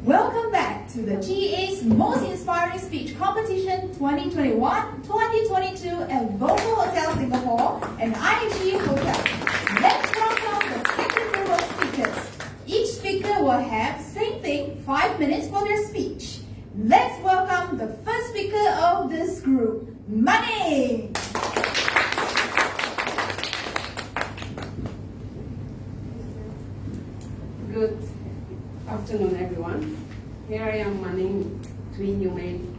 Welcome back to the GA's Most Inspiring Speech Competition 2021-2022 at VOCO Hotel Singapore and IHG Hotel. Let's welcome the second group of speakers. Each speaker will have, same thing, 5 minutes for their speech. Let's welcome the first speaker of this group, Money. Good afternoon, everyone. Here I am, Manning Twin Yumain.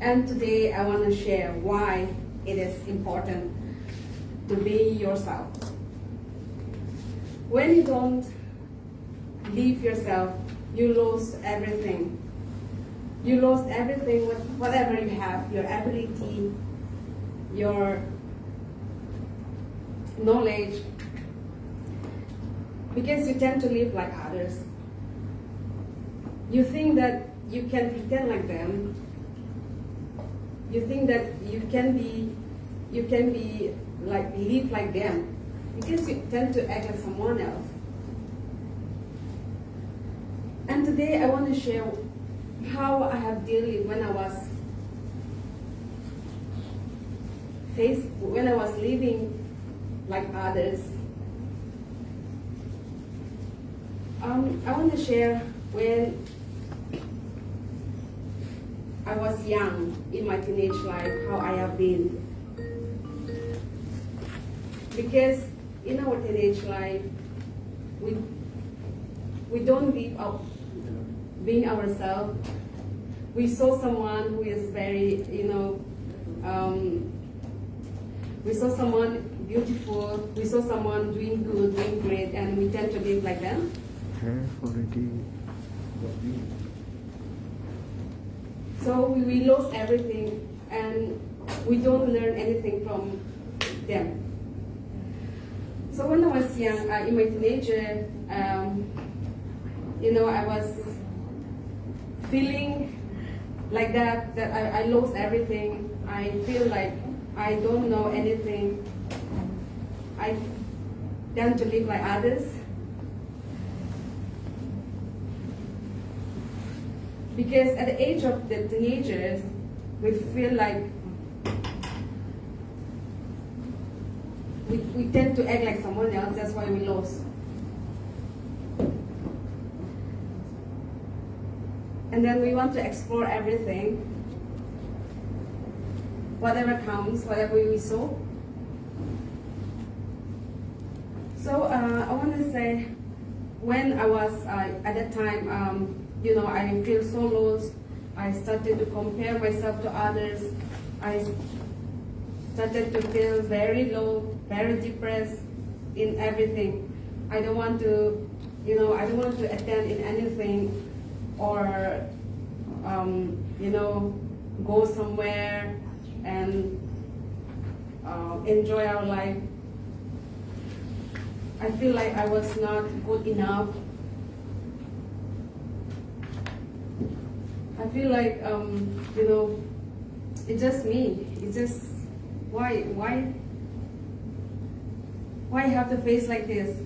And today I want to share why it is important to be yourself. When you don't live yourself, you lose everything. You lose everything, whatever you have, your ability, your knowledge, because you tend to live like others. You think that you can pretend like them. You think that you can be like, live like them, because you tend to act like someone else. And today I want to share how I have dealt with when I was living like others. I want to share when I was young in my teenage life, how I have been. Because in our teenage life, we don't live up being ourselves. We saw someone who is very, we saw someone beautiful, we saw someone doing good, doing great, and we tend to live like them. So we lost everything, and we don't learn anything from them. So when I was young, in my teenager, I was feeling like that I lost everything. I feel like I don't know anything. I tend to live like others. Because at the age of the teenagers, we feel like we tend to act like someone else. That's why we lost. And then we want to explore everything, whatever comes, whatever we saw. So I want to say, when I was at that time, I feel so lost. I started to compare myself to others. I started to feel very low, very depressed in everything. I don't want to attend in anything, or go somewhere and enjoy our life. I feel like I was not good enough. I feel like, it's just me. It's just, why have to face like this?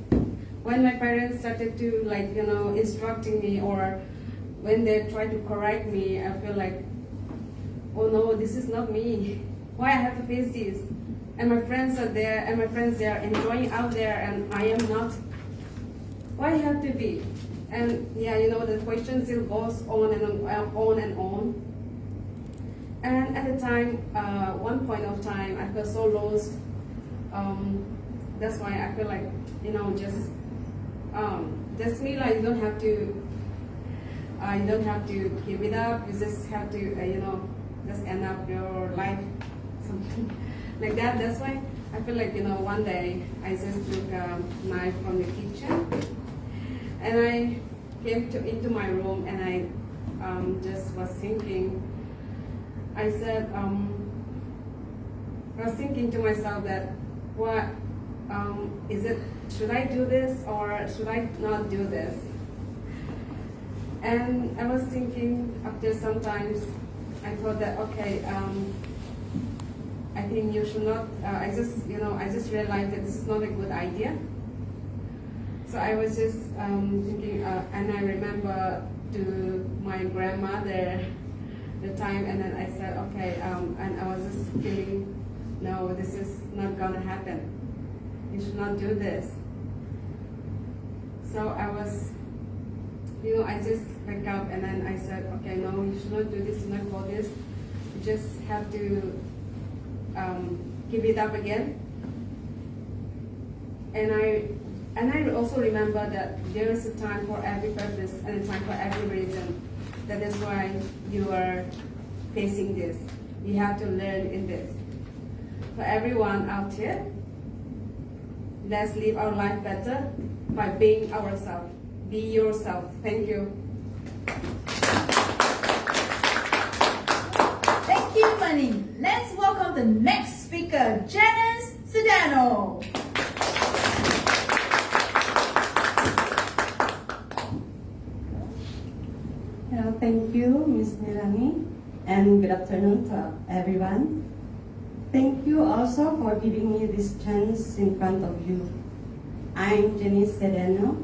When my parents started to instructing me, or when they try to correct me, I feel like, oh no, this is not me. Why I have to face this? and my friends are there, and my friends they are enjoying out there, and I am not. Why have to be? And yeah, you know, the question still goes on and on and on. And at the time, one point of time, I felt so lost. That's why I feel like, you know, just me, like, you don't have to give it up. You just have to, you know, just end up your life, something like that. That's why I feel like, you know, one day I just took a knife from the kitchen, and I came into my room, and I just was thinking. I said, I was thinking to myself that, what is it? Should I do this or should I not do this? And I was thinking, after sometimes, I thought that, okay, I think you should not. I just realized that this is not a good idea. So I was just thinking, and I remember to my grandmother the time, and then I said, okay, and I was just feeling, no, this is not gonna happen. You should not do this. So I was, you know, I just wake up, and then I said, okay, no, you should not do this, you should not go this. You just have to give it up again. And I also remember that there is a time for every purpose and a time for every reason. That is why you are facing this. You have to learn in this. For everyone out here, let's live our life better by being ourselves. Be yourself. Thank you. Thank you, Manny. Let's welcome the next speaker, Janice Sedano. Thank you, Ms. Nilani, and good afternoon to everyone. Thank you also for giving me this chance in front of you. I'm Janice Sedano.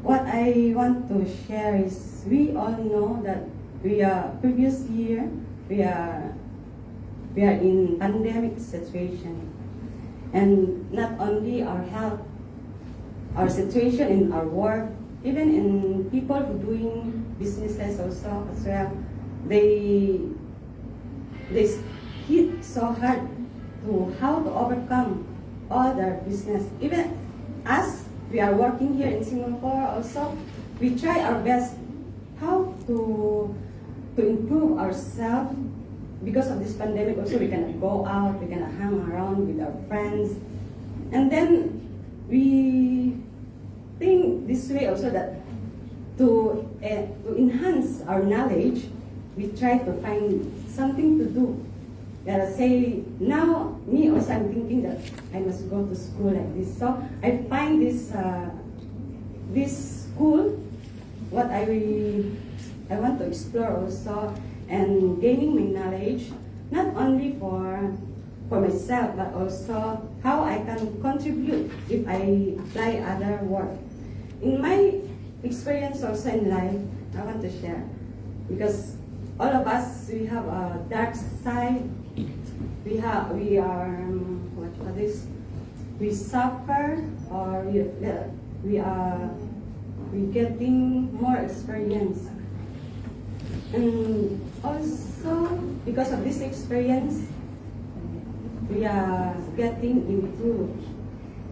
What I want to share is, we all know that previous year we are in pandemic situation, and not only our health, our situation in our work, even in people who doing businesses also as well, they hit so hard to how to overcome all their business. Even us, we are working here in Singapore also, we try our best how to improve ourselves. Because of this pandemic also, we cannot go out, we cannot hang around with our friends. And then we think this way also, that to enhance our knowledge, we try to find something to do. Let us say, now me also, I'm thinking that I must go to school like this. So I find this school, what I want to explore also, and gaining my knowledge, not only for myself, but also how I can contribute if I apply other work. In my experience also in life, I want to share, because all of us, we have a dark side. We suffer, or we getting more experience. And also, because of this experience, we are getting improved.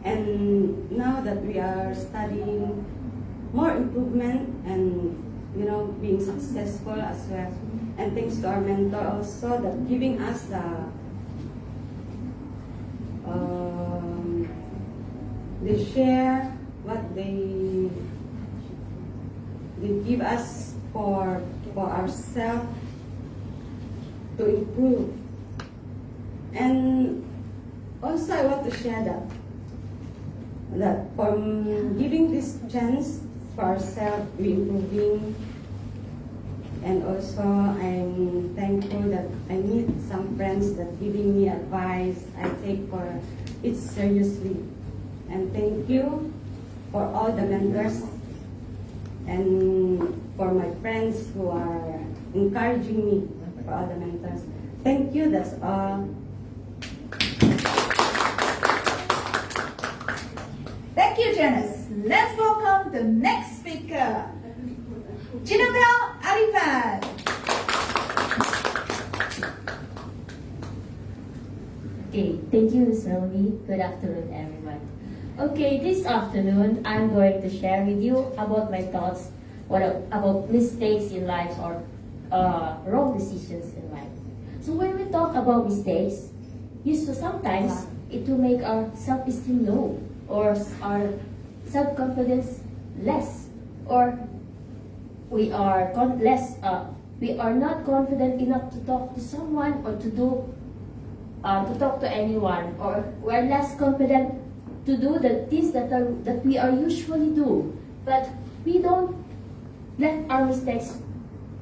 And now that we are studying more improvement and, you know, being successful as well. And thanks to our mentor also, that giving us they share what they give us for ourselves to improve. And also I want to share that from giving this chance for ourselves, we improving. And also I'm thankful that I meet some friends that giving me advice. I take for it seriously. And thank you for all the mentors and for my friends who are encouraging me, for all the mentors. Thank you, that's all. Thank you, Janice. Let's welcome the next speaker, Jinabel Arifan. Okay, thank you, Ms. Melody. Good afternoon, everyone. Okay, this afternoon, I'm going to share with you about my thoughts about mistakes in life or wrong decisions in life. So when we talk about mistakes, sometimes it will make our self-esteem low or our self-confidence less, or we are not confident enough to talk to someone or to talk to anyone, or we're less confident to do the things that we are usually do, but we don't let our mistakes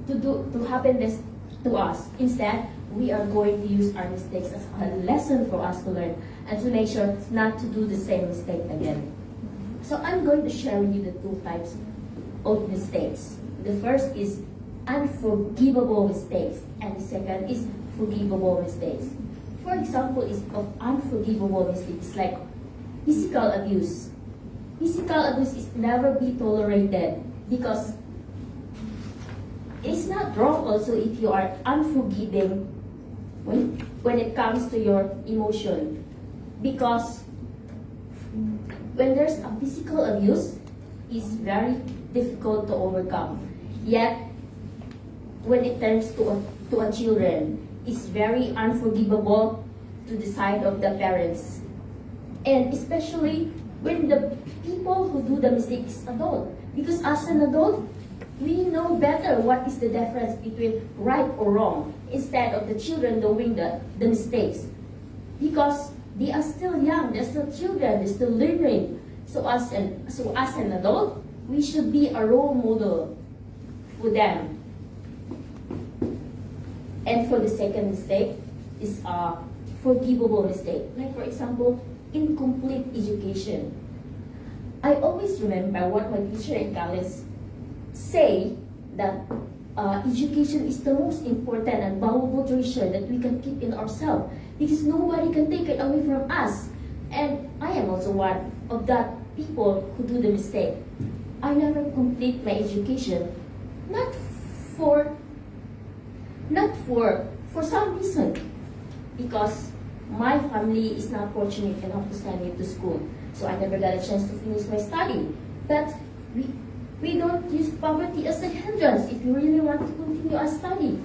to happen this to us. Instead, we are going to use our mistakes as a lesson for us to learn and to make sure not to do the same mistake again. So I'm going to share with you the two types of mistakes. The first is unforgivable mistakes, and the second is forgivable mistakes. For example, of unforgivable mistakes like physical abuse. Physical abuse is never be tolerated because it's not wrong also if you are unforgiving when it comes to your emotion, because when there's a physical abuse, it's very difficult to overcome. Yet when it turns to a children, it's very unforgivable to the side of the parents, and especially when the people who do the mistake is adult, because as an adult we know better what is the difference between right or wrong, instead of the children doing the mistakes, because they are still young, they're still children, they're still learning. So as an adult, we should be a role model for them. And for the second mistake is a forgivable mistake. Like for example, incomplete education. I always remember what my teacher in college say, that education is the most important and valuable treasure that we can keep in ourselves, because nobody can take it away from us. And I am also one of that people who do the mistake. I never complete my education, not for some reason, because my family is not fortunate enough to send me to school, so I never got a chance to finish my study. But we don't use poverty as a hindrance if you really want to continue our study.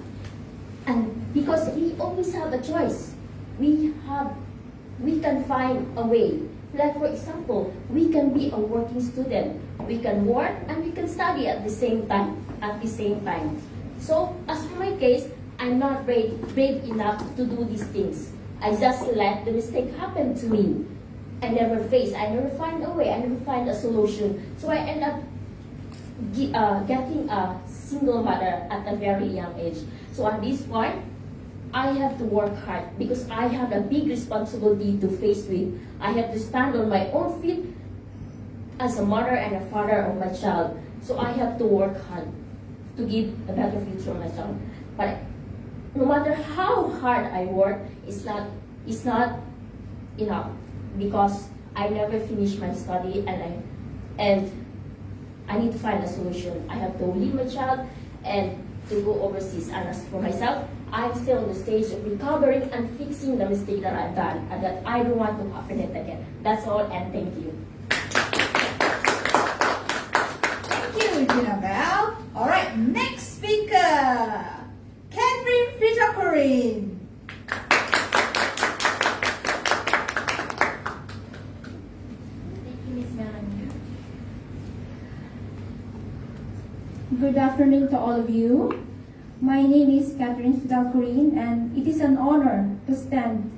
And because we always have a choice, we can find a way. Like for example, we can be a working student. We can work and we can study at the same time. So as for my case, I'm not brave enough to do these things. I just let the mistake happen to me. I never find a way, I never find a solution. So I end up getting a single mother at a very young age. So at this point, I have to work hard because I have a big responsibility to face with. I have to stand on my own feet as a mother and a father of my child. So I have to work hard to give a better future to my child. But no matter how hard I work, it's not enough, because I never finished my study, and I need to find a solution. I have to leave my child and to go overseas. And as for myself, I'm still in the stage of recovering and fixing the mistake that I've done and that I don't want to happen it again. That's all, and thank you. Thank you, Jinabel. All right, next speaker, Catherine Fritakorin. Good afternoon to all of you. My name is Catherine Siddal, and it is an honor to stand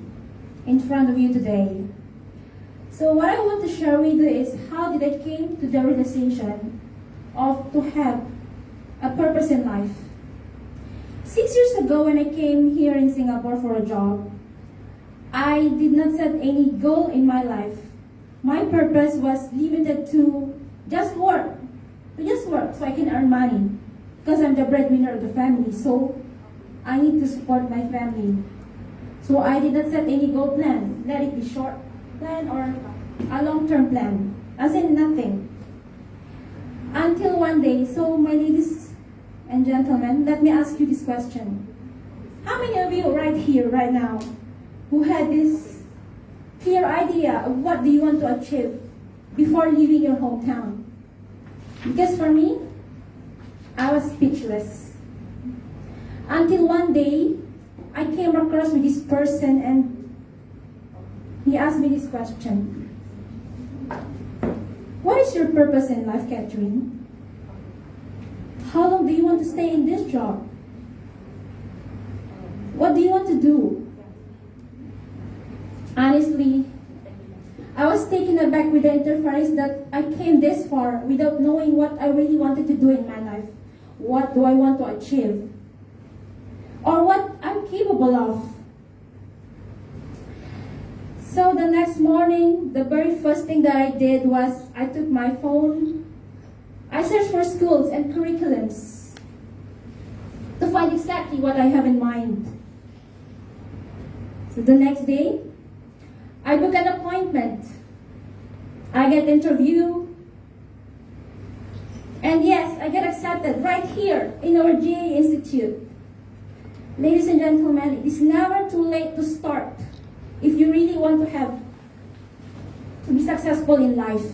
in front of you today. So what I want to share with you is how did I came to the realization of to have a purpose in life. 6 years ago when I came here in Singapore for a job, I did not set any goal in my life. My purpose was limited to just work so I can earn money, because I'm the breadwinner of the family, so I need to support my family. So I did not set any goal plan, let it be short plan or a long-term plan. as in nothing. Until one day, so my ladies and gentlemen, let me ask you this question. How many of you right here, right now, who had this clear idea of what do you want to achieve before leaving your hometown? Because for me, I was speechless. Until one day, I came across with this person and he asked me this question. What is your purpose in life, Catherine? How long do you want to stay in this job? What do you want to do? Honestly, I was taken aback with the interference that I came this far without knowing what I really wanted to do in my life. What do I want to achieve? Or what I'm capable of? So the next morning, the very first thing that I did was I took my phone, I searched for schools and curriculums to find exactly what I have in mind. So the next day, I book an appointment. I get interviewed. And yes, I get accepted right here in our GA Institute. Ladies and gentlemen, it is never too late to start if you really want to be successful in life.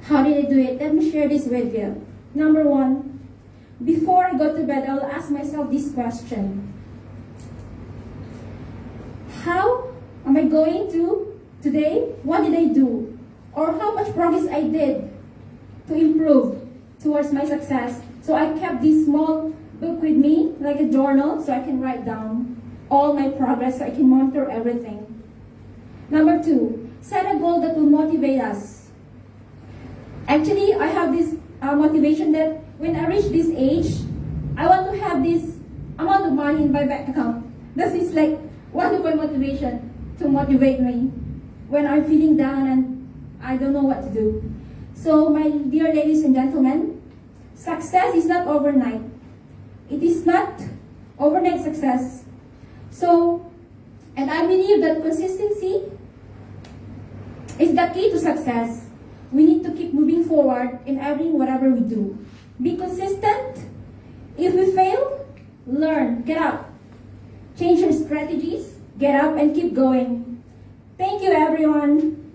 How did I do it? Let me share this with you. Number one, before I go to bed, I'll ask myself this question. How am I going to today? What did I do? Or how much progress I did to improve towards my success? So I kept this small book with me, like a journal, so I can write down all my progress, so I can monitor everything. Number two, set a goal that will motivate us. Actually, I have this motivation that when I reach this age, I want to have this amount of money in my bank account. This is like one of my motivation to motivate me when I'm feeling down and I don't know what to do. So my dear ladies and gentlemen, success is not overnight. It is not overnight success. So, and I believe that consistency is the key to success. We need to keep moving forward in whatever we do. Be consistent. If we fail, learn, get up. Change your strategies, get up and keep going. Thank you, everyone.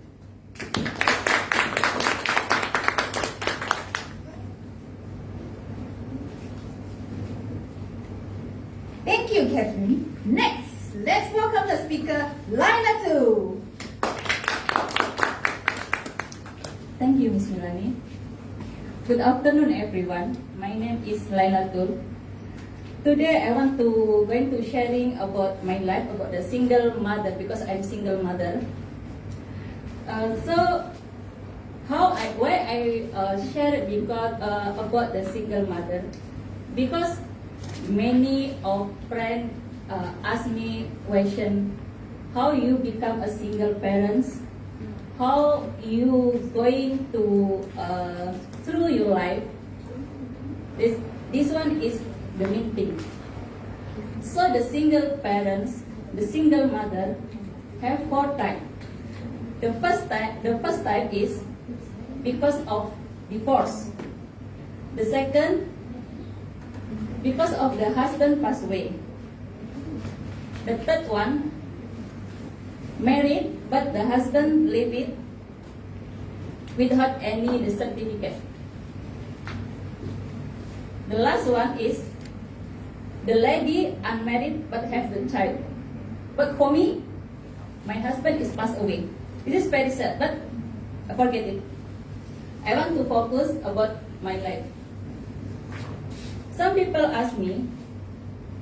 Thank you, Catherine. Next, let's welcome the speaker, Laila Tu. Thank you, Ms. Milani. Good afternoon, everyone. My name is Laila Tu. Today, I want to going to sharing about my life, about the single mother, because I'm single mother. Why I share it because about the single mother, because many of friends ask me question, how you become a single parents, how you going to through your life. This one is the main thing. So the single parents, the single mother have 4 types. The first type is because of divorce. The second, because of the husband passed away. The third one, married but the husband leave it without any certificate. The last one is the lady unmarried but have the child. But for me, my husband is passed away. This is very sad, but forget it. I want to focus about my life. Some people ask me,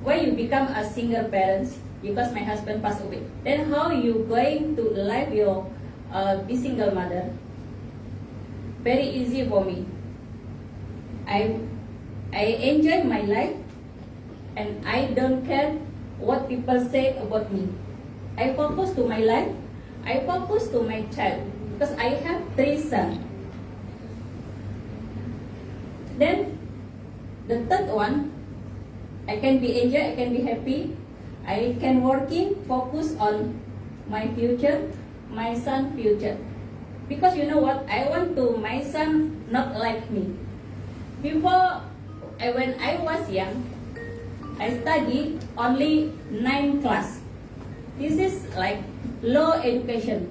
why you become a single parent? Because my husband passed away. Then how you going to live your be single mother? Very easy for me. I enjoy my life, and I don't care what people say about me. I focus to my life. I focus to my child because I have 3 sons. Then the third one, I can be enjoy, I can be happy, I can working, focus on my future, my son's future. Because you know what? I want to my son not like me. Before, when I was young, I studied only 9 class. This is like low education.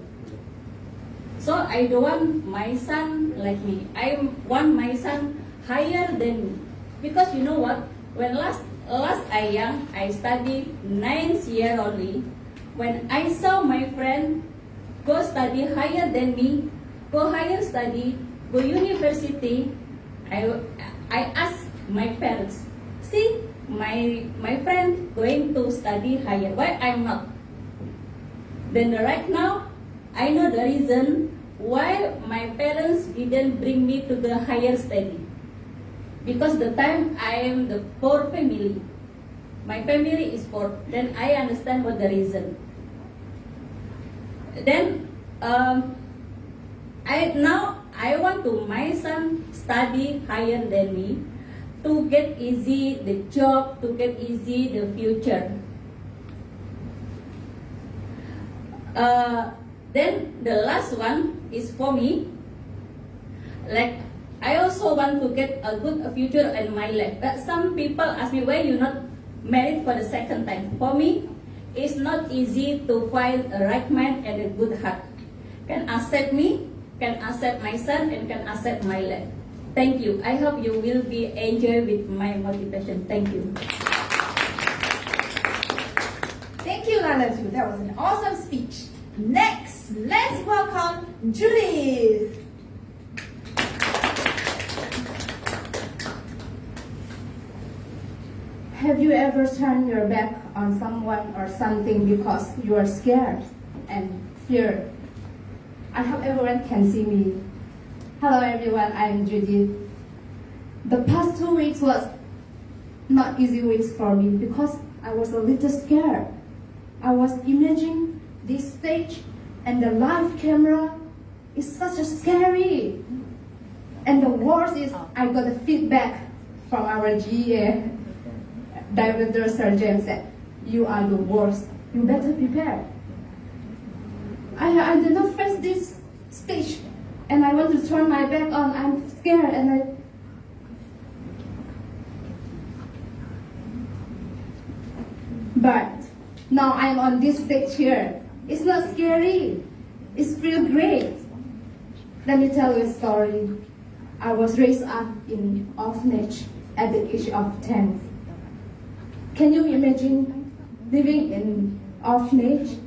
So I don't want my son like me. I want my son higher than me. Because you know what? When last I young, I studied 9th year only. When I saw my friend go study higher than me, go higher study, go university, I asked my parents, see, my friend going to study higher, why I'm not? Then right now, I know the reason why my parents didn't bring me to the higher study. Because the time I am the poor family, my family is poor, then I understand what the reason. Then I want to my son study higher than me to get easy the job, to get easy the future. Then the last one is for me. Like I also want to get a good future in my life. But some people ask me why you not married for the second time. For me, it's not easy to find a right man and a good heart. Can accept me, can accept my son, and can accept my life. Thank you. I hope you will be enjoy with my motivation. Thank you. Thank you, Lalatu. That was an awesome speech. Next, let's welcome Judith. Have you ever turned your back on someone or something because you are scared and feared? I hope everyone can see me. Hello everyone, I am Judith. The past 2 weeks was not easy weeks for me because I was a little scared. I was imagining this stage and the live camera is such a scary. And the worst is I got a feedback from our GA. Director Sir James said, you are the worst. You better prepare. I did not face this stage and I want to turn my back on. I'm scared and But now I'm on this stage here. It's not scary. It's feel great. Let me tell you a story. I was raised up in orphanage at the age of 10. Can you imagine living in orphanage?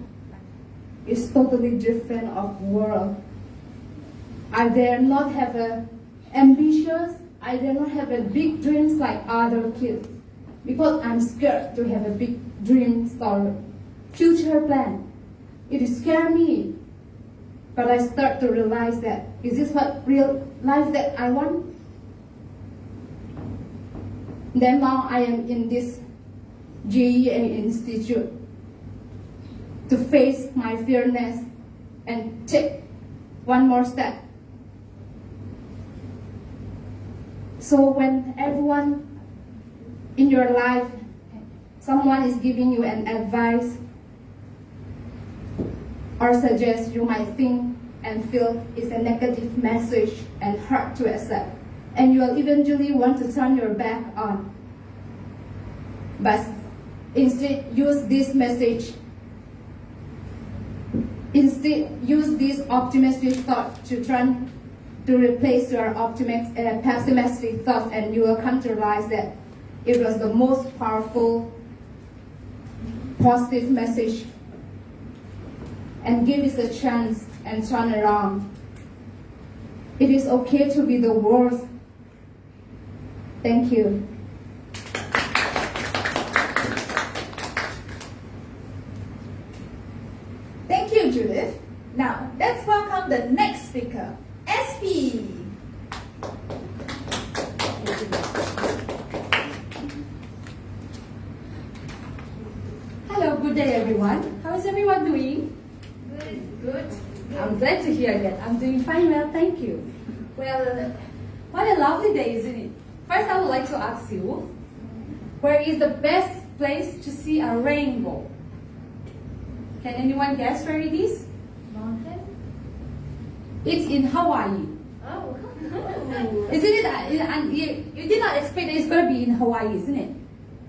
It's totally different of world. I dare not have a ambitious, I dare not have a big dreams like other kids because I'm scared to have a big dream story, future plan. It scares me. But I start to realize that, is this what real life that I want? Then now I am in this GEA Institute to face my fearness and take one more step. So when everyone in your life, someone is giving you an advice or suggest, you might think and feel it's a negative message and hard to accept. And you will eventually want to turn your back on. But instead, use this message. Instead, use this optimistic thought to replace your pessimistic thought, and you will come to realize that it was the most powerful, positive message. And give it a chance and turn around. It is okay to be the worst. Thank you. Thank you, Judith. Now, let's welcome the next speaker, SP. Hello, good day everyone. How is everyone doing? Good. I'm glad to hear that. I'm doing fine, well, thank you. Well, what a lovely day, isn't it? First, I would like to ask you, where is the best place to see a rainbow? Can anyone guess where it is? Mountain? It's in Hawaii. Oh. Isn't it? And you did not expect that it's going to be in Hawaii, isn't it?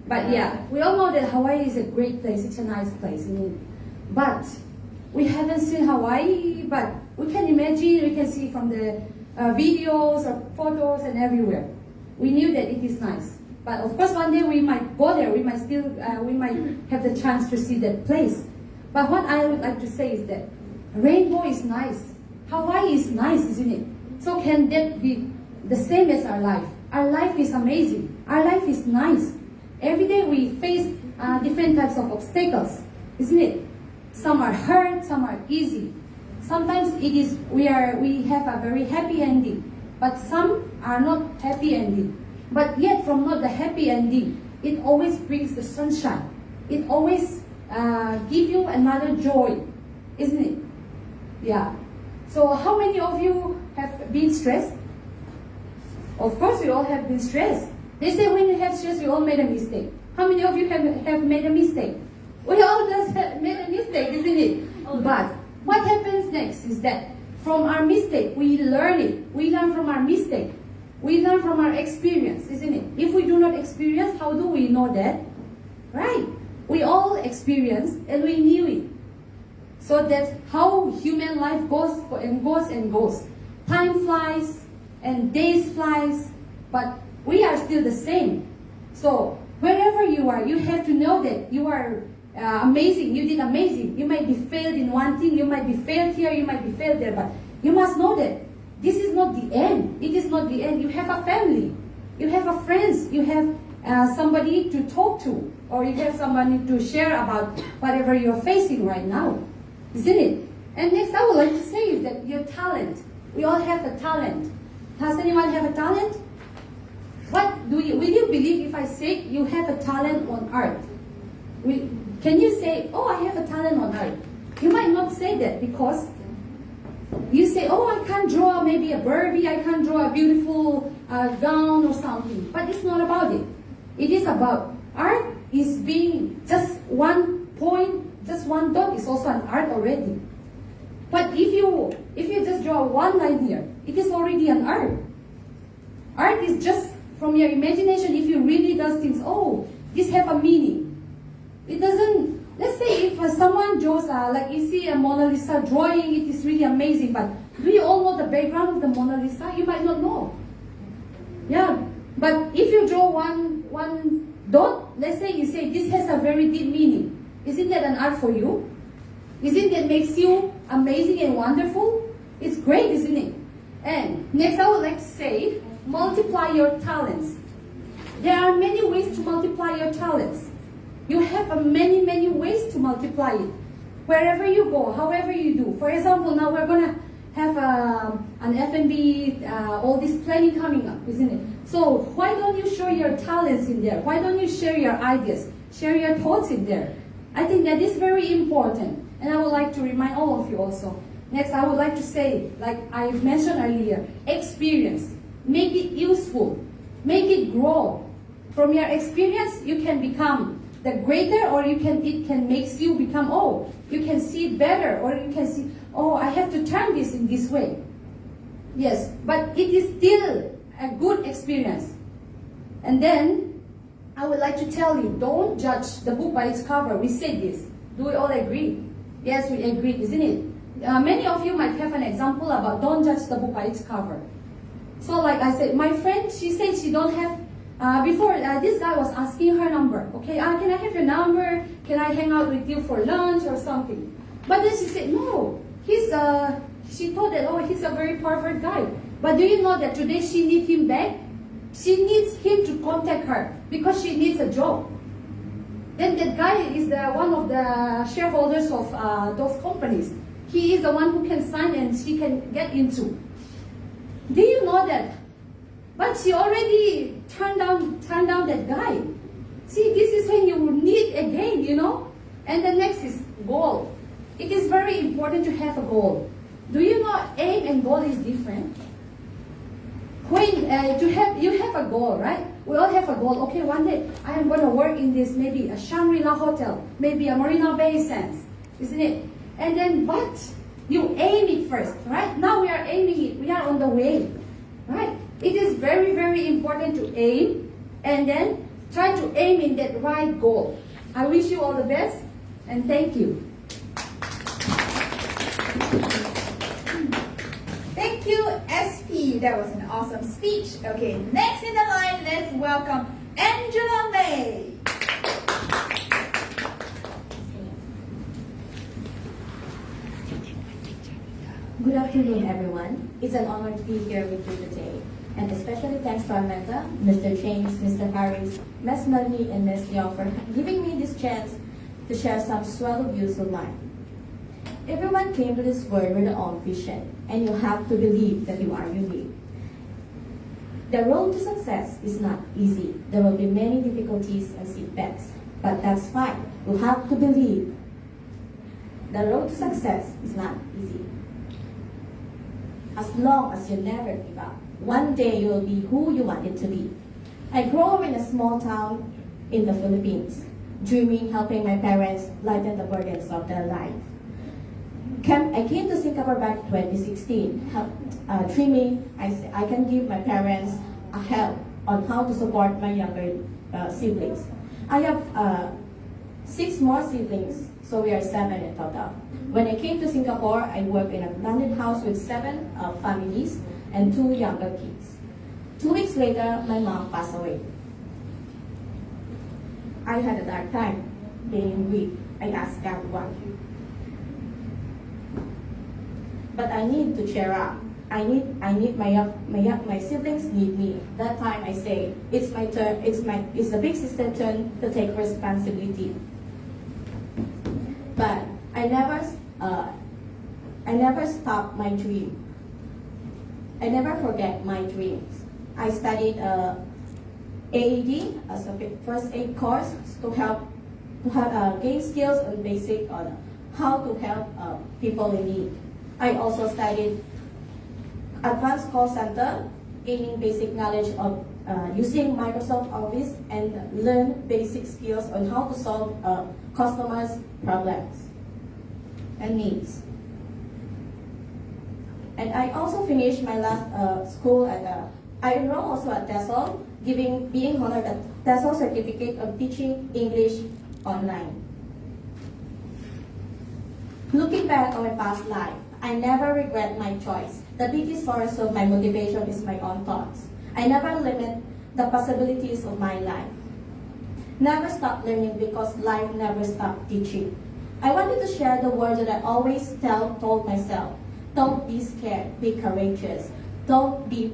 But yeah, we all know that Hawaii is a great place. It's a nice place, isn't it? But we haven't seen Hawaii, but we can imagine, we can see from the videos or photos and everywhere. We knew that it is nice. But of course, one day we might go there. We might have the chance to see that place. But what I would like to say is that rainbow is nice. Hawaii is nice, isn't it? So can that be the same as our life? Our life is amazing. Our life is nice. Every day we face different types of obstacles, isn't it? Some are hard, some are easy. Sometimes we have a very happy ending, but some are not happy ending. But yet from not the happy ending, it always brings the sunshine. It always gives you another joy, isn't it? Yeah. So how many of you have been stressed? Of course we all have been stressed. They say when you have stress, we all made a mistake. How many of you have made a mistake? We all just made a mistake, isn't it? But what happens next is that from our mistake, we learn it. We learn from our mistake. We learn from our experience, isn't it? If we do not experience, how do we know that? Right. We all experienced and we knew it. So that's how human life goes and goes and goes. Time flies and days flies, but we are still the same. So wherever you are, you have to know that you are amazing. You did amazing. You might be failed in one thing. You might be failed here. You might be failed there. But you must know that this is not the end. It is not the end. You have a family. You have a friends. You have somebody to talk to, or you have somebody to share about whatever you're facing right now, isn't it? And next, I would like to say is that your talent. We all have a talent. Does anyone have a talent? Will you believe if I say you have a talent on art? Can you say, oh, I have a talent on art? You might not say that because you say, oh, I can't draw maybe a Barbie, I can't draw a beautiful gown or something. But it's not about it. It is about art is being just one point, just one dot is also an art already. But if you just draw one line here, it is already an art. Art is just from your imagination. If you really does things, oh, this have a meaning. It doesn't. Let's say if someone draws, like you see a Mona Lisa drawing, it is really amazing. But do you all know the background of the Mona Lisa? You might not know. Yeah. But if you draw one dot, let's say you say this has a very deep meaning. Isn't that an art for you? Isn't that makes you amazing and wonderful? It's great, isn't it? And next I would like to say, multiply your talents. There are many ways to multiply your talents. You have many ways to multiply it. Wherever you go, however you do. For example, now we're going to have an F&B, all this planning coming up, isn't it? So why don't you show your talents in there? Why don't you share your ideas, share your thoughts in there? I think that is very important. And I would like to remind all of you also. Next, I would like to say, like I mentioned earlier, experience. Make it useful. Make it grow. From your experience, you can become the greater, or it can make you become, oh, you can see it better, or you can see, oh, I have to turn this in this way. Yes, but it is still a good experience. And then, I would like to tell you, don't judge the book by its cover. We said this. Do we all agree? Yes, we agree, isn't it? Many of you might have an example about don't judge the book by its cover. So like I said, my friend, she said she don't have, before this guy was asking her number. Okay, can I have your number? Can I hang out with you for lunch or something? But then she said, no, she thought that, oh, he's a very perfect guy. But do you know that today she needs him back? She needs him to contact her because she needs a job. Then that guy is one of the shareholders of those companies. He is the one who can sign and she can get into. Do you know that? But she already turned down that guy. See, this is when you need again, you know. And the next is goal. It is very important to have a goal. Do you know aim and goal is different? When you have a goal, right? We all have a goal. Okay, one day I am going to work in this, maybe a Shangri-La hotel, maybe a Marina Bay Sands, isn't it? And then, but You aim it first, right? Now we are aiming it. We are on the way, right? It is very, very important to aim and then try to aim in that right goal. I wish you all the best and thank you. Thank you, SP. That was an awesome speech. Okay, next in the line, let's welcome Angela May. Good afternoon, everyone. It's an honor to be here with you today. And especially thanks to our mentor, Mr. James, Mr. Harris, Ms. Melanie, and Ms. Young for giving me this chance to share some swell views of mine. Everyone came to this world with their own vision, and you have to believe that you are unique. The road to success is not easy. There will be many difficulties and setbacks, but that's fine. You have to believe. The road to success is not easy. As long as you never give up, one day you will be who you wanted to be. I grew up in a small town in the Philippines, dreaming, helping my parents lighten the burdens of their life. I came to Singapore back in 2016, dreaming I can give my parents a help on how to support my younger siblings. I have 6 more siblings, so we are 7 in total. When I came to Singapore, I worked in a landed house with 7 families and 2 younger kids. 2 weeks later, my mom passed away. I had a dark time, being weak. I asked God why. But I need to cheer up. I need my siblings need me. That time I say, it's my turn. It's the big sister's turn to take responsibility. But I never stopped my dream. I never forget my dreams. I studied AED as a first aid course to help gain skills on basic on how to help people in need. I also studied advanced call center, gaining basic knowledge of using Microsoft Office and learn basic skills on how to solve customers' problems and needs. And I also finished my last school I enrolled also at TESOL, being honored at TESOL certificate of teaching English online. Looking back on my past life, I never regret my choice. The biggest source of my motivation is my own thoughts. I never limit the possibilities of my life. Never stop learning because life never stopped teaching. I wanted to share the words that I always told myself. Don't be scared, be courageous. Don't be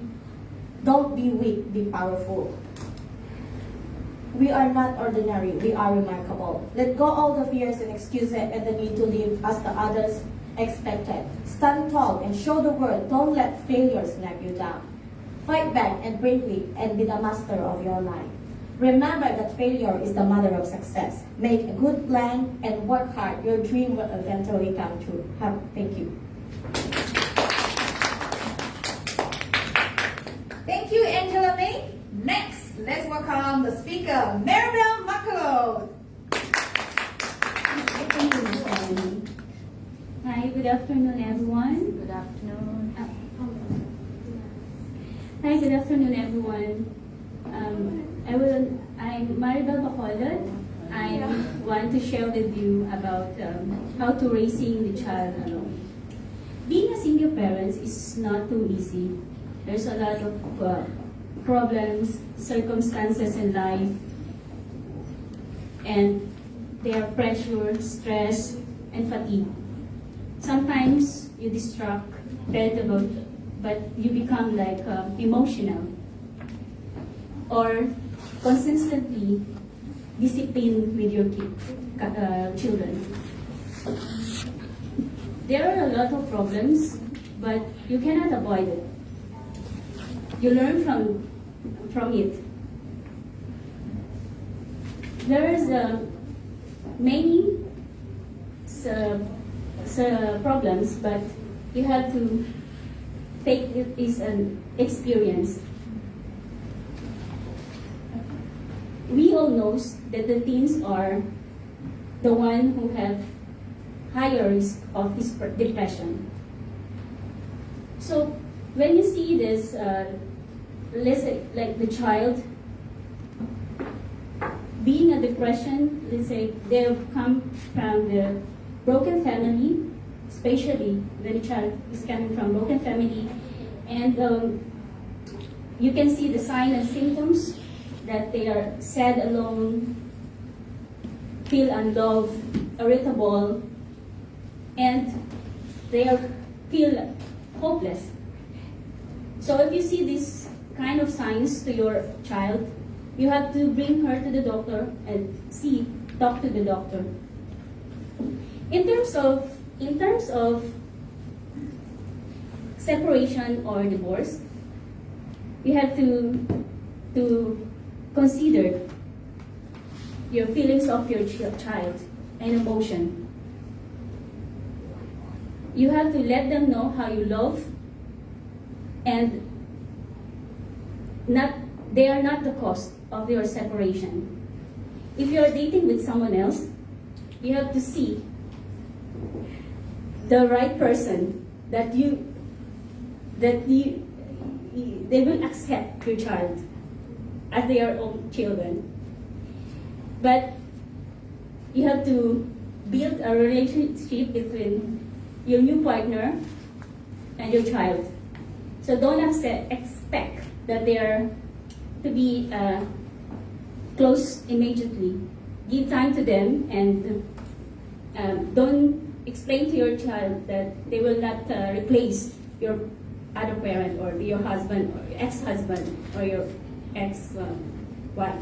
weak, be powerful. We are not ordinary, we are remarkable. Let go all the fears and excuses and the need to live as the others expected. Stand tall and show the world. Don't let failures knock you down. Fight back and bravely and be the master of your life. Remember that failure is the mother of success. Make a good plan and work hard. Your dream will eventually come true. Thank you. Thank you, Angela May. Next, let's welcome the speaker, Maribel Macalo. Hi, good afternoon, everyone. Good afternoon. Hi, good afternoon, everyone. I'm Maribel Bacolod. I want to share with you about how to raising the child alone. Being a single parent is not too easy. There's a lot of problems, circumstances in life, and there are pressure, stress, and fatigue. Sometimes you distract, but you become like emotional, or consistently discipline with your children. There are a lot of problems, but you cannot avoid it. You learn from it. There is many problems, but you have to take it as an experience. We all know that the teens are the one who have higher risk of depression. So when you see this, let's say like the child being a depression, let's say they come from the broken family, especially when a child is coming from broken family, and you can see the signs and symptoms that they are sad, alone, feel unloved, irritable, and they feel hopeless. So if you see these kind of signs to your child, you have to bring her to the doctor and talk to the doctor. In terms of separation or divorce, you have to consider your feelings of your child and emotion. You have to let them know how you love, and they are not the cause of your separation. If you are dating with someone else, you have to see the right person that they will accept your child as their own children. But you have to build a relationship between your new partner and your child. So don't expect that they are to be close immediately. Give time to them, and don't explain to your child that they will not replace your other parent or your husband or your ex-husband or your ex-wife.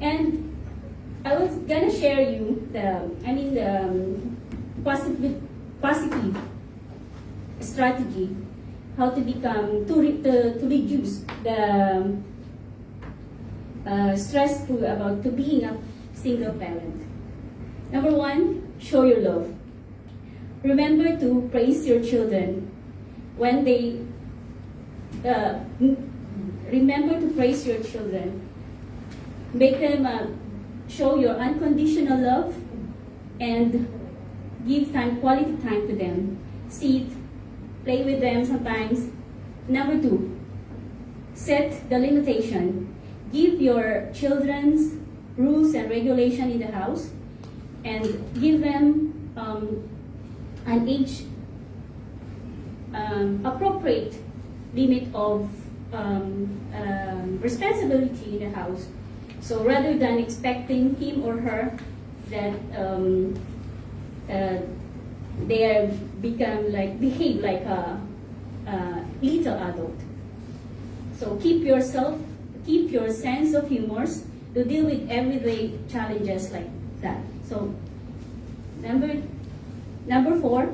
And I was gonna share you the positive strategy how to become to reduce the stressful about to being a single parent. Number one, show your love. Remember to praise your children when they remember to praise your children. Make them show your unconditional love and give quality time to them. Sit, play with them sometimes. Number two, set the limitation. Give your children rules and regulation in the house, and give them an age appropriate limit of responsibility in the house. So rather than expecting him or her that they behave like a little adult. So keep your sense of humor to deal with everyday challenges like that. So number four,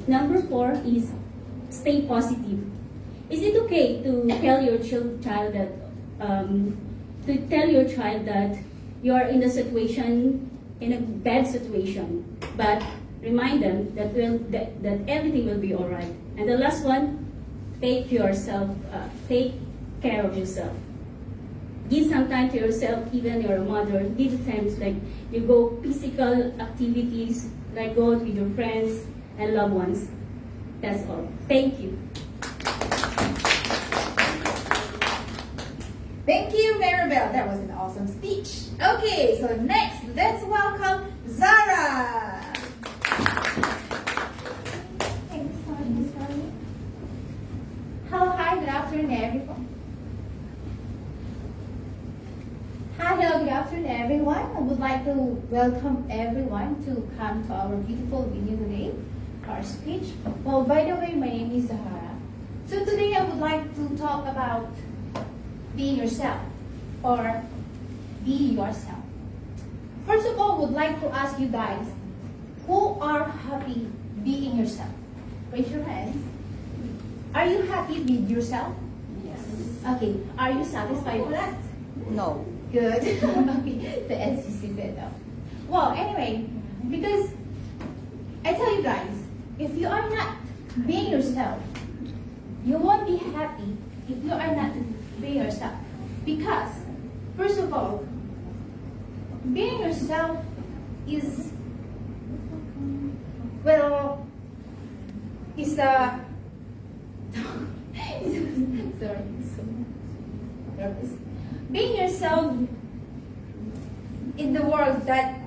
number four is stay positive. Is it okay to tell your child that you are in a bad situation, but remind them that everything will be all right? And the last one, take care of yourself. Give some time to yourself, even your mother. Give times like you go physical activities, like go out with your friends and loved ones. That's all. Thank you. Thank you, Maribel. That was an awesome speech. Okay, so next, let's welcome Zara. Thanks so much, Ms. Rosalia. Hello, hi, good afternoon, everyone. Hello, good afternoon, everyone. I would like to welcome everyone to come to our beautiful video today, our speech. Well, by the way, my name is Zahara. So today I would like to talk about being yourself, or be yourself. First of all, I would like to ask you guys, who are happy being yourself? Raise your hands. Are you happy with yourself? Yes. Okay. Are you satisfied with that? No. Good. Okay. The SEC said no. Well, anyway, because I tell you guys, if you are not being yourself, you won't be happy if you are not being yourself. Because, first of all, being yourself is, well, is a sorry, being yourself in the world that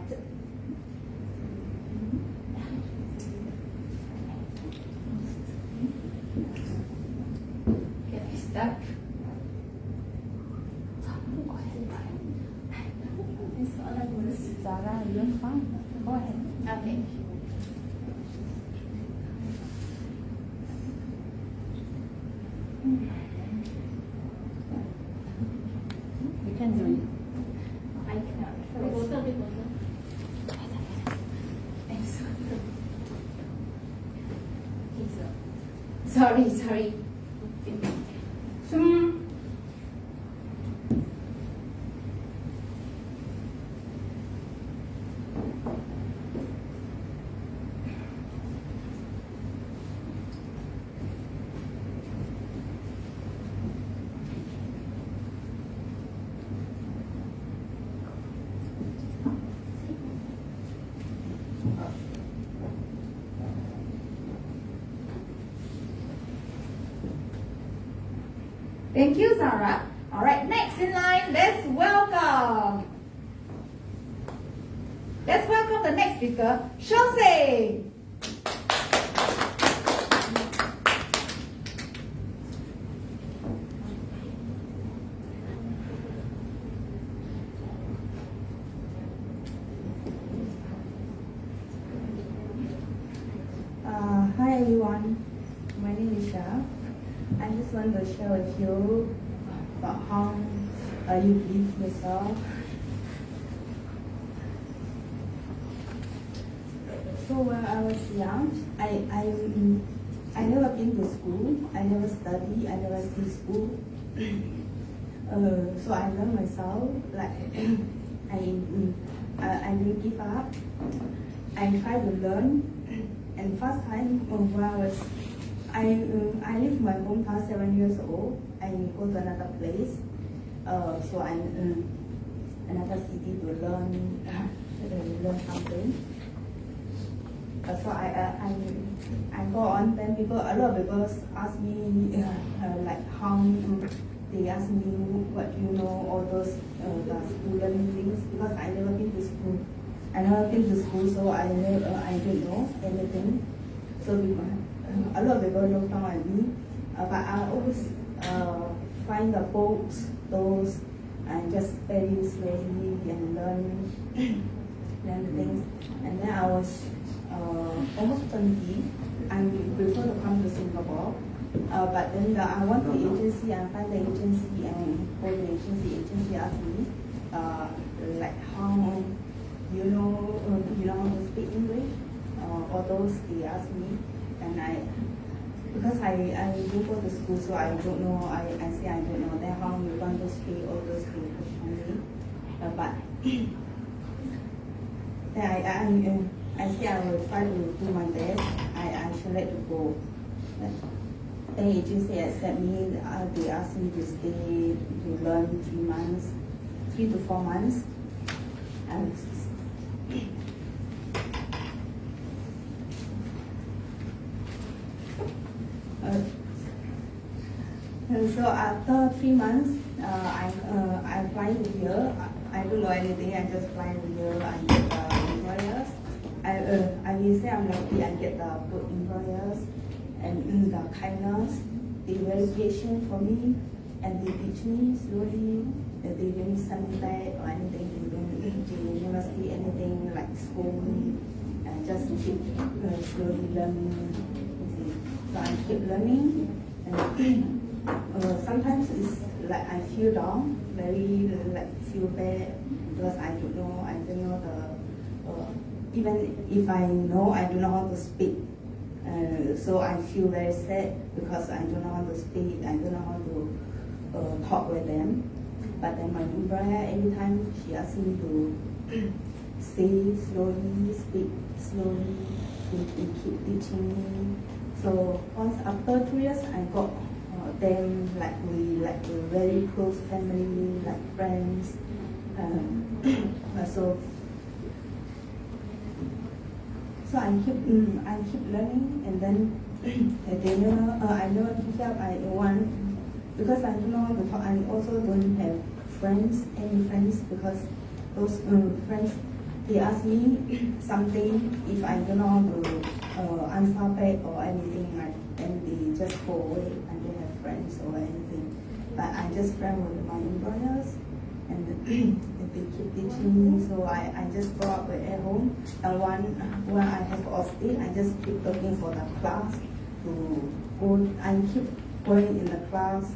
get I stuck. Zara, you're fine. Go ahead. Okay. You can do it. I cannot. I'm sorry. Okay, sorry. Thank you, Zara. All right, next in line, let's welcome the next speaker, Chelsea. Hi everyone, my name is Shah. I just want to share with you about how you believe yourself. So when I was young, I never been to school. I never study. I never see school. So I learned myself. Like I didn't give up. I tried to learn. And first time when I leave my hometown 7 years old. I go to another place. So I another city to learn something. So I go on. Then a lot of people ask me like how they ask me what you know, all those the school learning things, because I never been to school. I never been to school, so I didn't know anything. So a lot of people look down at me, but I always find the books, those, and just study slowly and learn things. And then I was almost 20. I prefer to come to Singapore, but then I went to agency and find the agency and call the agency asked me like how you know how to speak English, or those they asked me, and because I don't go to school, so I don't know. I say I don't know. Then how you want to speak all those things questions, but then I say I will try to do my best. I should let to go. The agency accept me. They asked me to stay to learn 3 months, 3 to 4 months, and so after 3 months, I fly to here. I don't know anything. I just fly to here. I get the employers. I will say I'm lucky. I get the good employers and the kindness. They very patient for me, and they teach me slowly. They didn't send me back or anything. They never say anything like scold me. Just keep slowly learning. So I keep learning, and sometimes it's like I feel down, very like feel bad because I don't know the even if I know, I don't know how to speak. So I feel very sad because I don't know how to speak. I don't know how to talk with them. But then my employer, every time she asks me to say slowly, speak slowly, they keep teaching me. So once after 2 years, I got them like we very close family, like friends. So I keep learning, and then I never pick up. I want, because I don't know how to talk. I also don't have any friends, because those friends, they ask me something, if I don't know how to answer back or anything, and they just go away. I don't have friends or anything. But I just friend with my employers, and they keep teaching me. So I just go up at home, and when I have off day, I just keep looking for the class to go. I keep going in the class,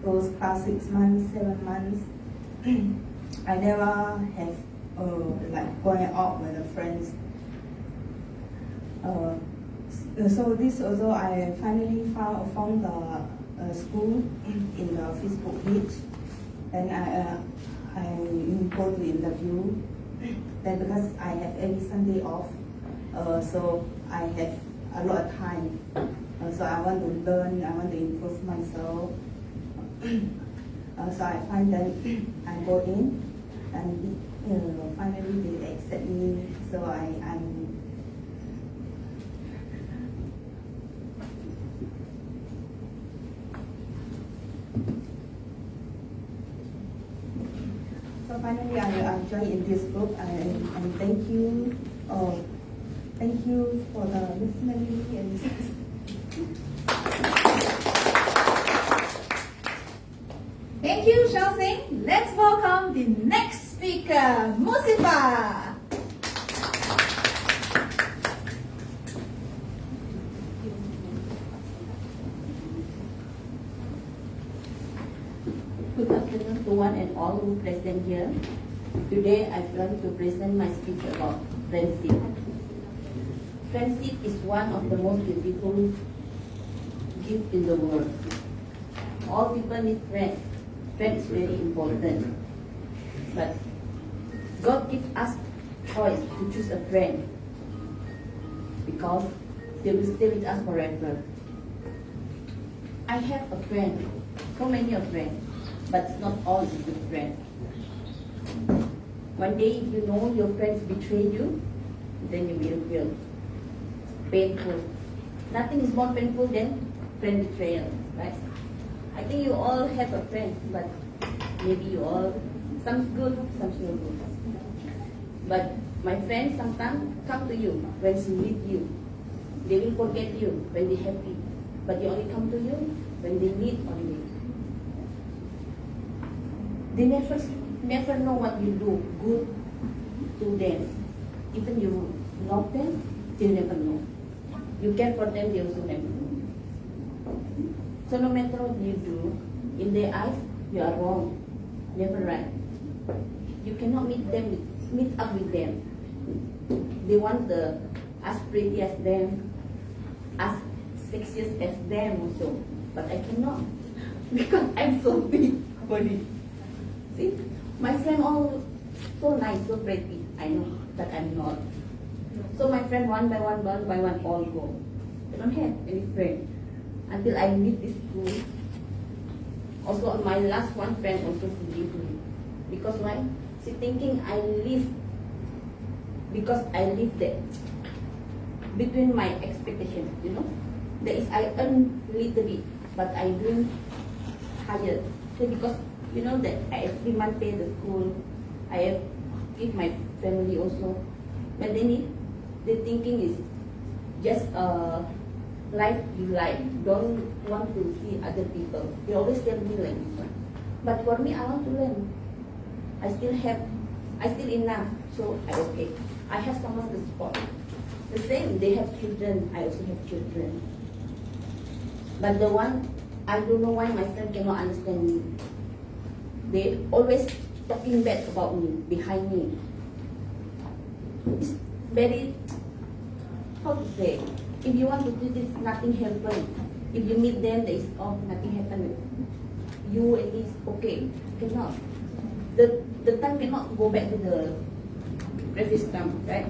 those class 6 months, 7 months. I never have like going out with the friends. So this also, I finally found the school in the Facebook page, and I go to interview. Then because I have every Sunday off, so I have a lot of time. So I want to learn, I want to improve myself. So I find that I go in, and finally they accept me. So So finally I joined in this group, and thank you. Thank you for the listening and Thank you, Shelsing. Let's welcome the next speaker, Musifa. Good afternoon to one and all who present here. Today I plan to present my speech about friendship. Friendship is one of the most beautiful gifts in the world. All people need friends. Friends is very important. But God gives us choice to choose a friend, because they will stay with us forever. I have a friend, so many of friends, but not all is good friend. One day, if you know your friends betray you, then you will feel painful. Nothing is more painful than friend betrayal, right? I think you all have a friend, but maybe you all, some's good, some's not good. But my friends sometimes come to you when they need you. They will forget you when they're happy, but they only come to you when they need only. They never know what you do good to them. Even you love them, they never know. You care for them, they also never know. So no matter what you do, in their eyes, you are wrong, never right. You cannot meet up with them. They want as pretty as them, as sexiest as them also. But I cannot, because I'm so big body. See, my friend all so nice, so pretty. I know, but I'm not. So my friend one by one all go. I don't have any friend until I leave this school. Also, my last one friend also she leave me. Because why? She thinking I live because I live there. Between my expectations, you know. There is I earn little bit, but I doing higher. So because you know that I every month pay the school, I have give my family also. When they need, the thinking is just life you like, don't want to see other people. They always tell me like this one. But for me, I want to learn. I still enough, so I okay. I have someone to support. The same, they have children, I also have children. But the one, I don't know why my friend cannot understand me. They always talking bad about me, behind me. It's very, how to say, if you want to do this, nothing happen. If you meet them, there is, oh, nothing happen. You at least, okay, cannot. The time cannot go back to the previous time, right?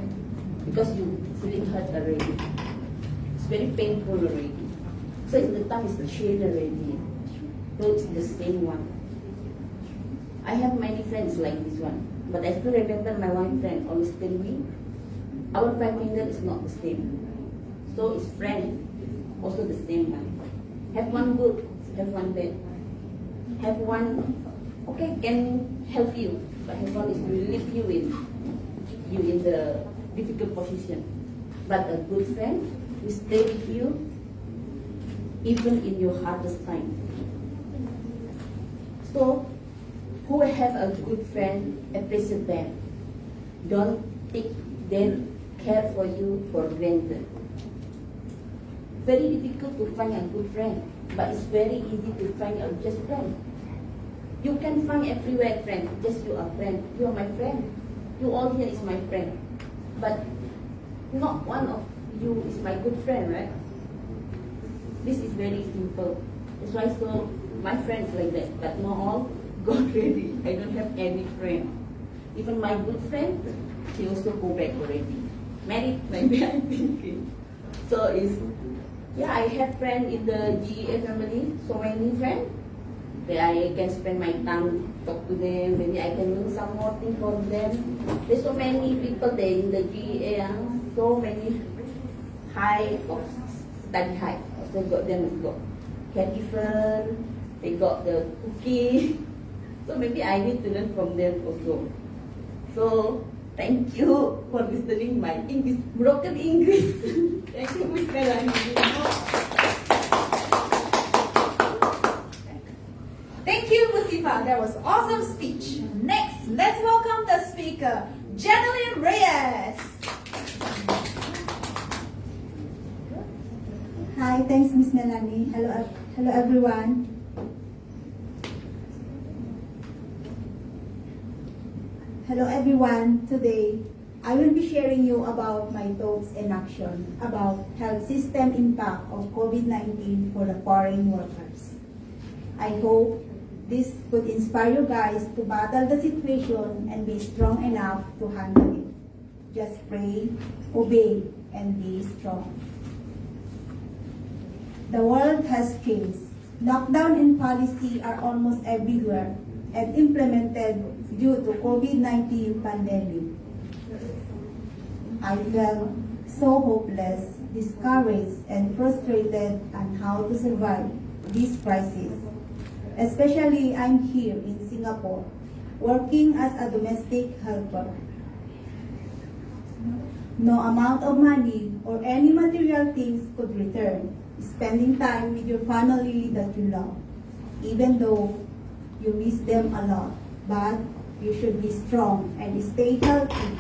Because you feeling hurt already. It's very painful already. So the time is the shade already. So it's the same one. I have many friends like this one. But I still remember my one friend always tell me, our 5 finger is not the same. So is friend also the same one. Have one good, have one bad. Have one, okay, can help you, but have one is will leave you in the difficult position. But a good friend will stay with you even in your hardest time. So, who have a good friend, appreciate them. Don't take their care for you for granted. Very difficult to find a good friend, but it's very easy to find a just friend. You can find everywhere friend, just you are friend. You are my friend. You all here is my friend. But not one of you is my good friend, right? This is very simple. That's why so my friends like that, but not all got ready. I don't have any friend. Even my good friend, she also go back already. Married, maybe I'm thinking. So it's, yeah, I have friends in the GEA family, so many friends. That I can spend my time, talk to them, maybe I can learn some more things from them. There's so many people there in the GEA, so many high of study high. So got them got caregiver, they got the cookie. So maybe I need to learn from them also. So thank you for listening my English, broken English. Thank you, Miss Melanie. Thank you, Musifa. That was awesome speech. Next, let's welcome the speaker, Janeline Reyes. Hi, thanks, Miss Melanie. Hello everyone. Hello everyone. Today, I will be sharing you about my thoughts and action about health system impact of COVID-19 for the foreign workers. I hope this could inspire you guys to battle the situation and be strong enough to handle it. Just pray, obey, and be strong. The world has changed. Lockdown and policy are almost everywhere and implemented due to COVID-19 pandemic. I felt so hopeless, discouraged, and frustrated on how to survive this crisis. Especially I'm here in Singapore, working as a domestic helper. No amount of money or any material things could return spending time with your family that you love, even though you miss them a lot. But you should be strong and stay healthy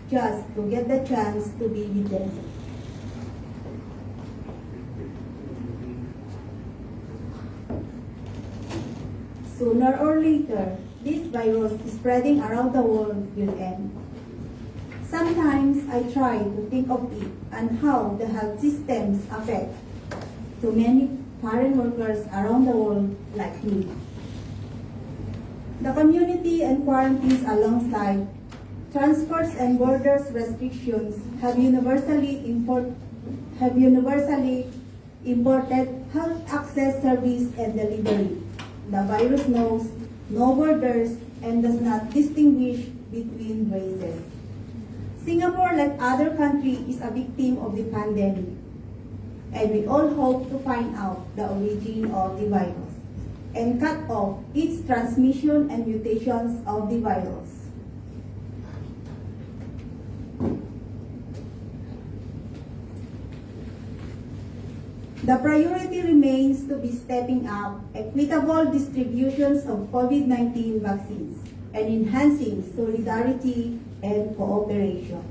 just to get the chance to be with them. Sooner or later, this virus spreading around the world will end. Sometimes I try to think of it and how the health systems affect so many foreign workers around the world like me. The community and quarantines alongside transports and borders restrictions have universally imported health access service and delivery. The virus knows no borders and does not distinguish between races. Singapore, like other countries, is a victim of the pandemic, and we all hope to find out the origin of the virus and cut off its transmission and mutations of the virus. The priority remains to be stepping up equitable distributions of COVID-19 vaccines and enhancing solidarity and cooperation.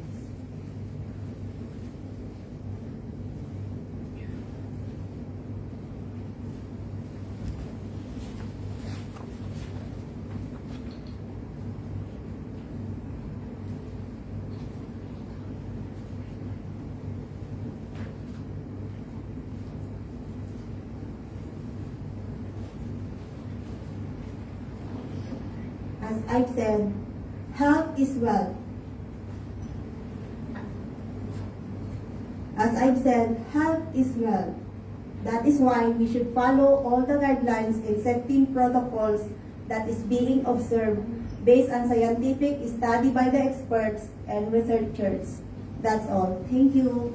As I've said, health is wealth. As I've said, health is wealth. That is why we should follow all the guidelines and safety protocols that is being observed based on scientific study by the experts and researchers. That's all. Thank you.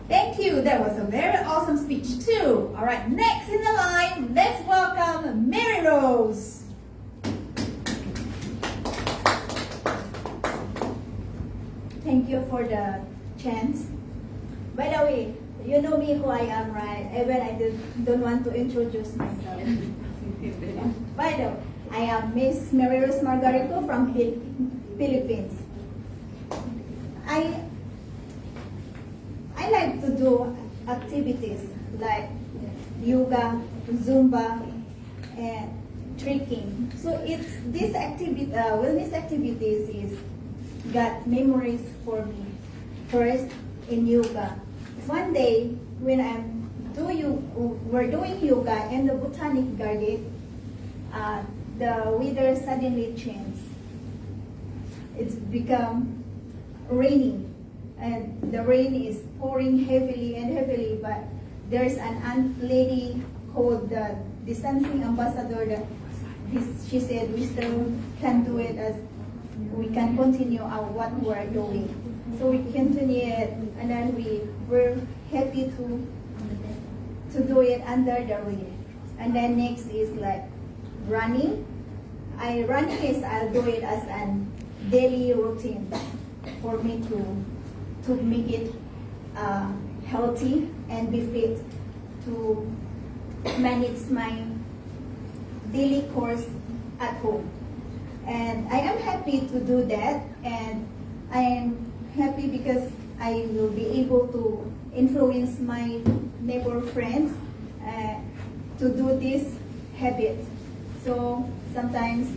Thank you. That was a very awesome speech too. All right, next in the line, let's welcome Mary Rose. Thank you for the chance. By the way, you know me who I am, right? Even I don't want to introduce myself. By the way, I am Miss Mary Rose Margarito from Philippines. I like to do activities like yoga, Zumba, and trekking. So it's this activity, wellness activities is got memories for me. First, in yoga. One day, when we're doing yoga in the botanic garden, the weather suddenly changed. It's become raining, and the rain is pouring heavily and heavily, but there's an lady called the distancing ambassador that she said we still can do it, as we can continue what we're doing. So we continue it, and then we were happy to do it under the rain. And then next is like running. I'll do it as a daily routine for me to make it healthy and be fit to manage my daily course at home. And I am happy to do that, and I am happy because I will be able to influence my neighbor friends to do this habit. So sometimes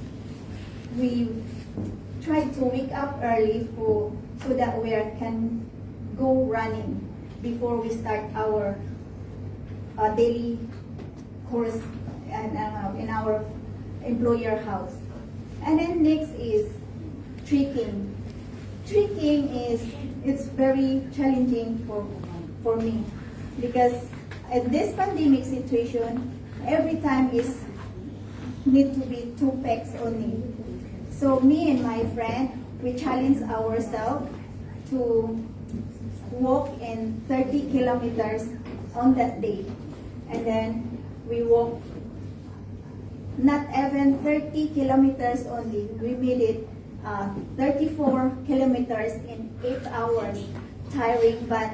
we try to wake up early so that we can go running before we start our daily course in our employer house. And then next is trekking. Trekking it's very challenging for me because in this pandemic situation, every time is need to be 2 packs only. So me and my friend, we challenge ourselves to walk in 30 kilometers on that day. And then we walk not even 30 kilometers only. We made it 34 kilometers in 8 hours. Tiring, but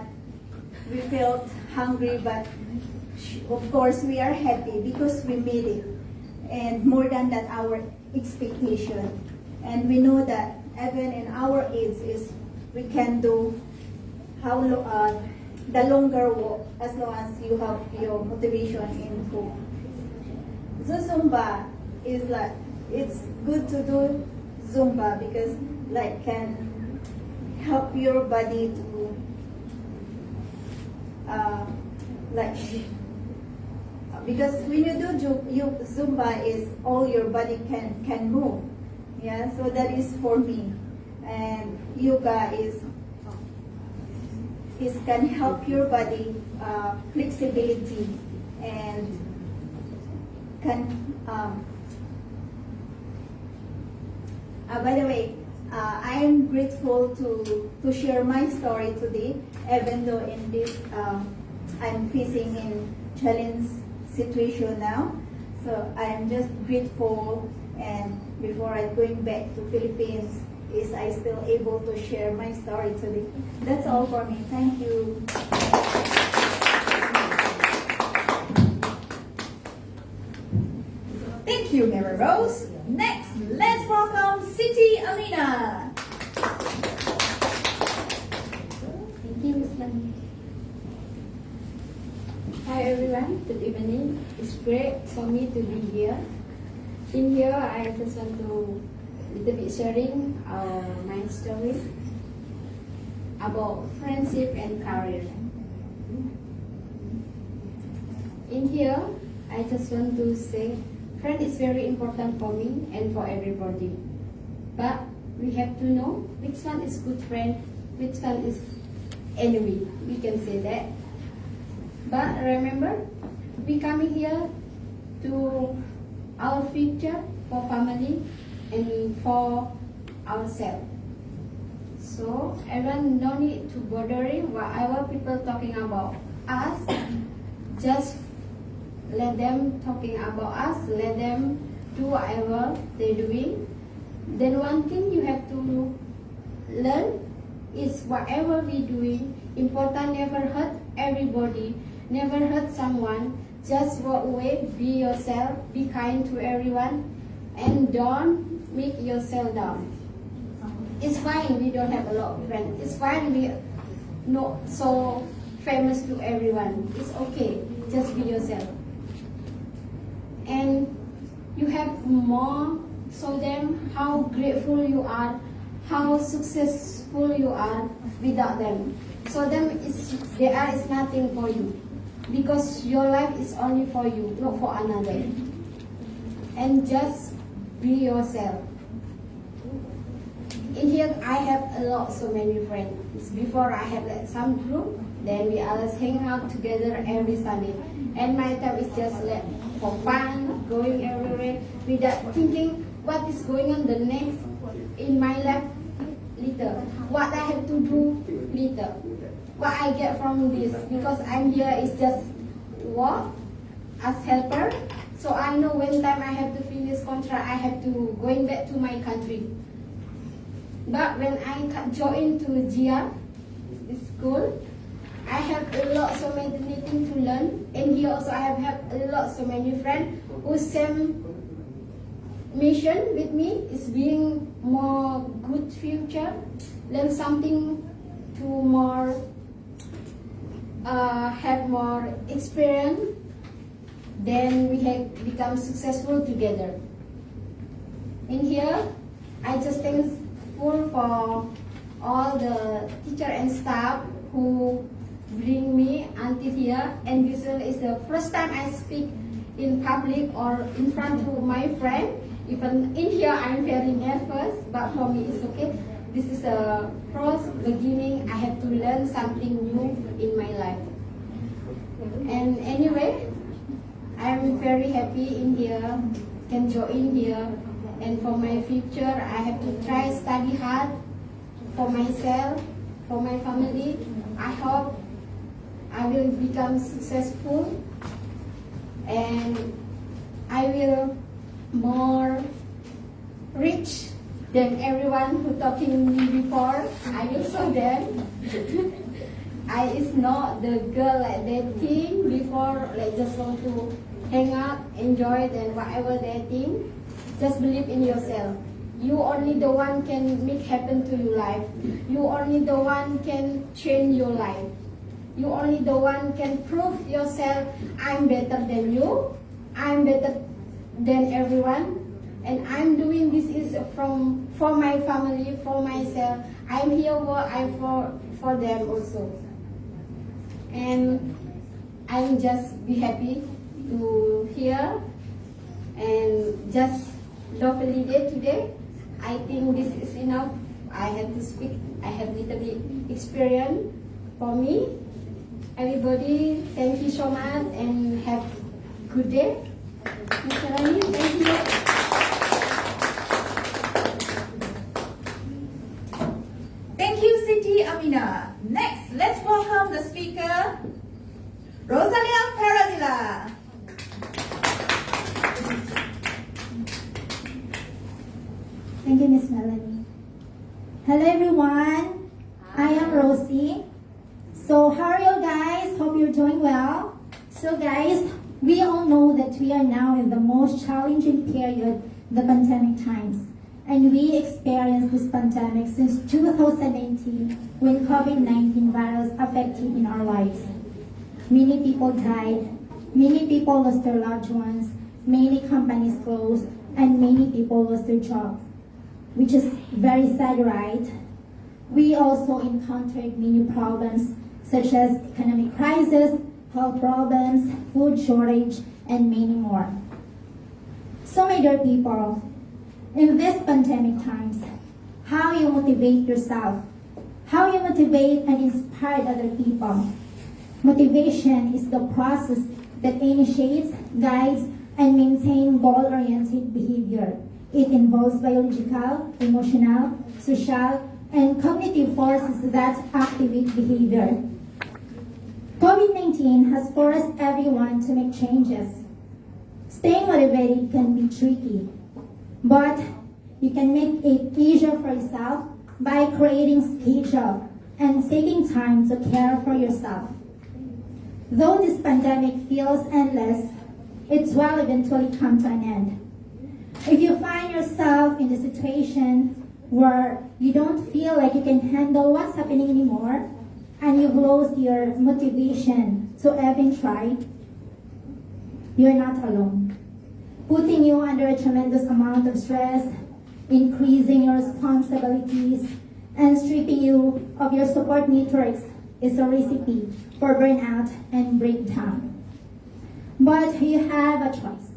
we felt hungry, but of course we are happy because we made it. And more than that, our expectation. And we know that even in our age we can do the longer walk as long as you have your motivation in home. So Zumba is like, it's good to do Zumba because like can help your body to because when you do Zumba is all your body can move. Yeah, so that is for me. And yoga is can help your body flexibility and can by the way, I am grateful to share my story today, even though in this I'm facing in challenge situation now. So I'm just grateful, and before I'm going back to Philippines, is I still able to share my story today. That's all for me. Thank you. Thank you, Mary Rose. Next, let's welcome Siti Alina. Thank you, Ms. Lani. Hi everyone, good evening. It's great for me to be here. In here, I just want to little bit sharing my story about friendship and career. In here, I just want to say friend is very important for me and for everybody. But we have to know which one is good friend, which one is enemy. We can say that. But remember, we coming here to our future for family and for ourselves. So everyone no need to bothering whatever people talking about us. Just let them talking about us. Let them do whatever they're doing. Then one thing you have to learn is whatever we doing, important never hurt everybody, never hurt someone. Just walk away, be yourself, be kind to everyone, and don't make yourself down. It's fine we don't have a lot of friends. It's fine we not so famous to everyone. It's okay. Just be yourself. And you have more, show them how grateful you are, how successful you are without them. So them is nothing for you. Because your life is only for you, not for another. And just be yourself. In here, I have so many friends. Before I have like some group, then we always hang out together every Sunday. And my time is just like for fun, going everywhere without thinking what is going on the next in my life later. What I have to do later. What I get from this, because I'm here is just work as helper. So I know when time I have to finish contract, I have to going back to my country. But when I join to GIA school, I have a lot so many things to learn. And here also I have a lot so many friends who same mission with me is being more good future, learn something to more have more experience, then we have become successful together. In here, I just thankful for all the teacher and staff who bring me until here. And this is the first time I speak in public or in front of my friend. Even in here, I'm very nervous, but for me it's okay. This is a first beginning. I have to learn something new in my life. And anyway, I'm very happy in here, can join here. And for my future, I have to try study hard for myself, for my family. I hope I will become successful and I will more rich than everyone who talking me before. I will show them. I is not the girl like that thing before, like just want to hang out, enjoy it and whatever they think. Just believe in yourself. You only the one can make happen to your life. You only the one can change your life. You only the one can prove yourself, I'm better than you. I'm better than everyone. And I'm doing this is for my family, for myself. I'm here for them also. And I'm just be happy to hear and just lovely day today. I think this is enough. I have to speak. I have little bit experience for me. Everybody, thank you so much and have good day. Mr. Rani, thank you. Thank you, Siti Amina. Next, let's welcome the speaker, Rosalia Paradilla. Thank you, Miss Melanie. Hello, everyone. I am Rosie. So, how are you guys? Hope you're doing well. So, guys, we all know that we are now in the most challenging period, the pandemic times. And we experienced this pandemic since 2018 when COVID-19 virus affected in our lives. Many people died, many people lost their loved ones, many companies closed, and many people lost their jobs, which is very sad, right? We also encountered many problems such as economic crisis, health problems, food shortage, and many more. So, my dear people, in this pandemic times, how you motivate yourself, how you motivate and inspire other people. Motivation is the process that initiates, guides, and maintains goal-oriented behavior. It involves biological, emotional, social, and cognitive forces that activate behavior. COVID-19 has forced everyone to make changes. Staying motivated can be tricky, but you can make it easier for yourself by creating schedule and taking time to care for yourself. Though this pandemic feels endless, it will eventually come to an end. If you find yourself in the situation where you don't feel like you can handle what's happening anymore, and you've lost your motivation to even try, you're not alone. Putting you under a tremendous amount of stress, increasing your responsibilities, and stripping you of your support networks is a recipe for burnout and breakdown. But you have a choice.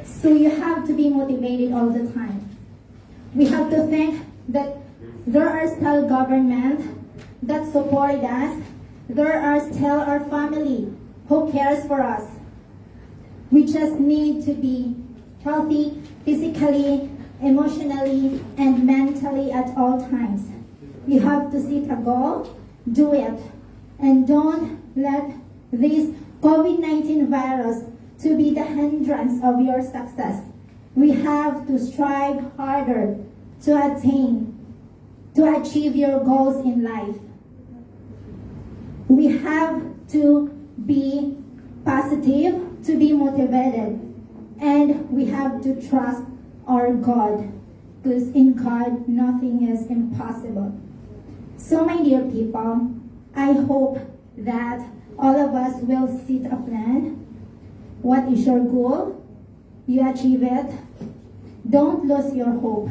So you have to be motivated all the time. We have to think that there are still government that support us. There are still our family who cares for us. We just need to be healthy physically, emotionally, and mentally at all times. You have to set a goal, do it, and don't let this COVID-19 virus to be the hindrance of your success. We have to strive harder to achieve your goals in life. We have to be positive, to be motivated, and we have to trust our God, because in God nothing is impossible. So my dear people, I hope that all of us will set a plan. What is your goal? You achieve it. Don't lose your hope.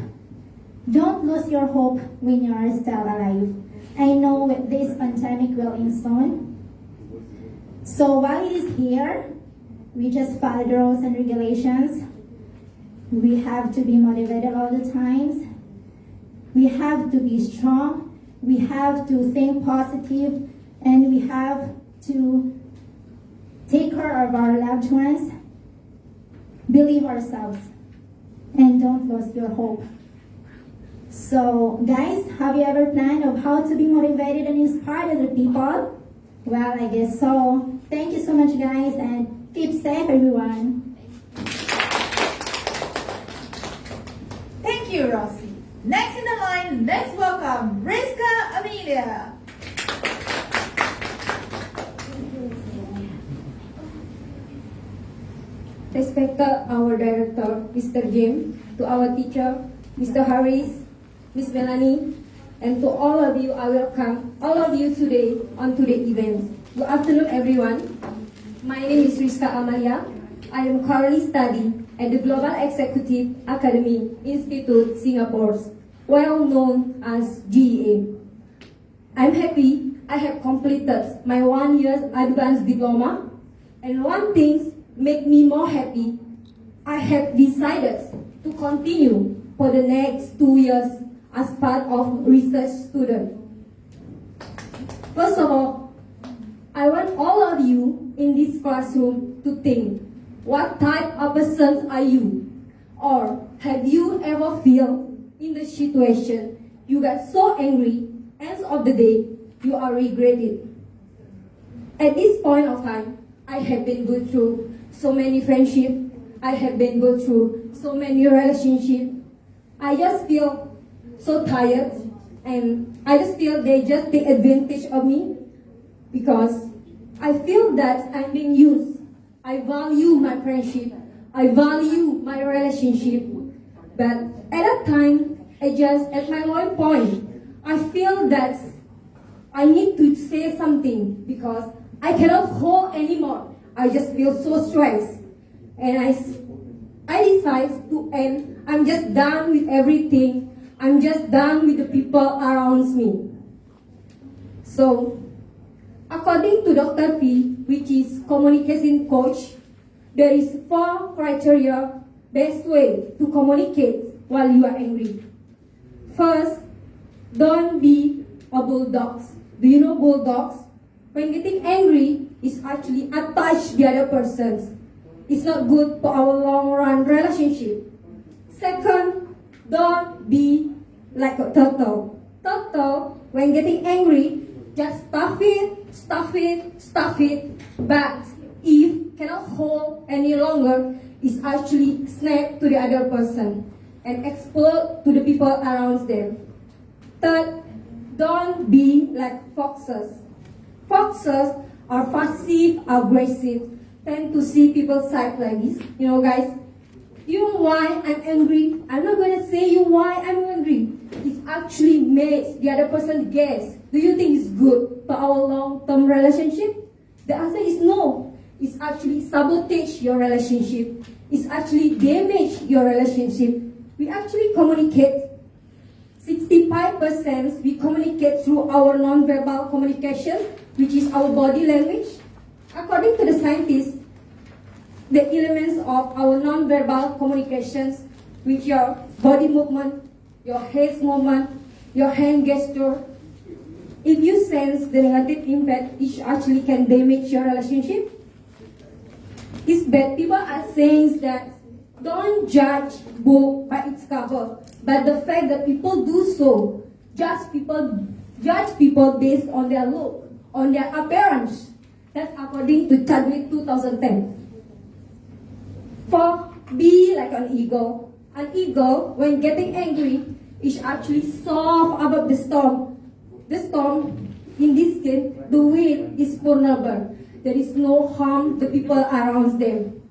Don't lose your hope when you are still alive. I know this pandemic will end soon. So while it is here, we just follow the rules and regulations. We have to be motivated all the times. We have to be strong. We have to think positive, and we have to take care of our loved ones. Believe ourselves, and don't lose your hope. So guys, have you ever planned of how to be motivated and inspire other people? Well, I guess so. Thank you so much, guys, and keep safe, everyone. Thank you, Rosie. Next in the line, let's welcome Rizka Amelia. Respected our director, Mr. Jim, to our teacher, Mr. Harris, Miss Melanie, and to all of you, I welcome all of you today on today's event. Good afternoon, everyone. My name is Rizka Amalia. I am currently studying at the Global Executive Academy Institute, Singapore, well known as GEA. I'm happy I have completed my 1 year advanced diploma, and one thing makes me more happy. I have decided to continue for the next 2 years as part of research student. First of all, I want all of you in this classroom to think, what type of person are you? Or have you ever feel in the situation you got so angry, end of the day, you are regretted? At this point of time, I have been go through so many friendships. I have been go through so many relationships. I just feel so tired, and I just feel they just take advantage of me because I feel that I'm being used. I value my friendship. I value my relationship. But at that time, at my low point, I feel that I need to say something because I cannot hold anymore. I just feel so stressed. And I decide to end. I'm just done with everything. I'm just done with the people around me. So, according to Dr. P, which is communication coach, there is 4 criteria best way to communicate while you are angry. First, don't be a bulldog. Do you know bulldogs? when getting angry is actually attach the other person. It's not good for our long run relationship. Second, don't be like a turtle. Turtle, when getting angry, just stuff it, stuff it, stuff it. But if cannot hold any longer, it's actually snap to the other person and explode to the people around them. Third, don't be like foxes. Foxes are passive aggressive, tend to see people's side like this. You know, guys, you know why I'm angry? I'm not going to say you why I'm angry. It actually makes the other person guess. Do you think it's good for our long-term relationship? The answer is no. It's actually sabotage your relationship. It's actually damage your relationship. We actually communicate. 65% we communicate through our non-verbal communication, which is our body language. According to the scientists, the elements of our non-verbal communications, which are body movement, your head movement, your hand gesture, if you sense the negative impact, it actually can damage your relationship. It's bad. People are saying that don't judge book by its cover, but the fact that people do so, judge people based on their look, on their appearance. That's according to Chadwick 2010. For be like an eagle. An eagle, when getting angry, is actually soft above the storm. The storm, in this case, the wind is vulnerable. There is no harm to people around them.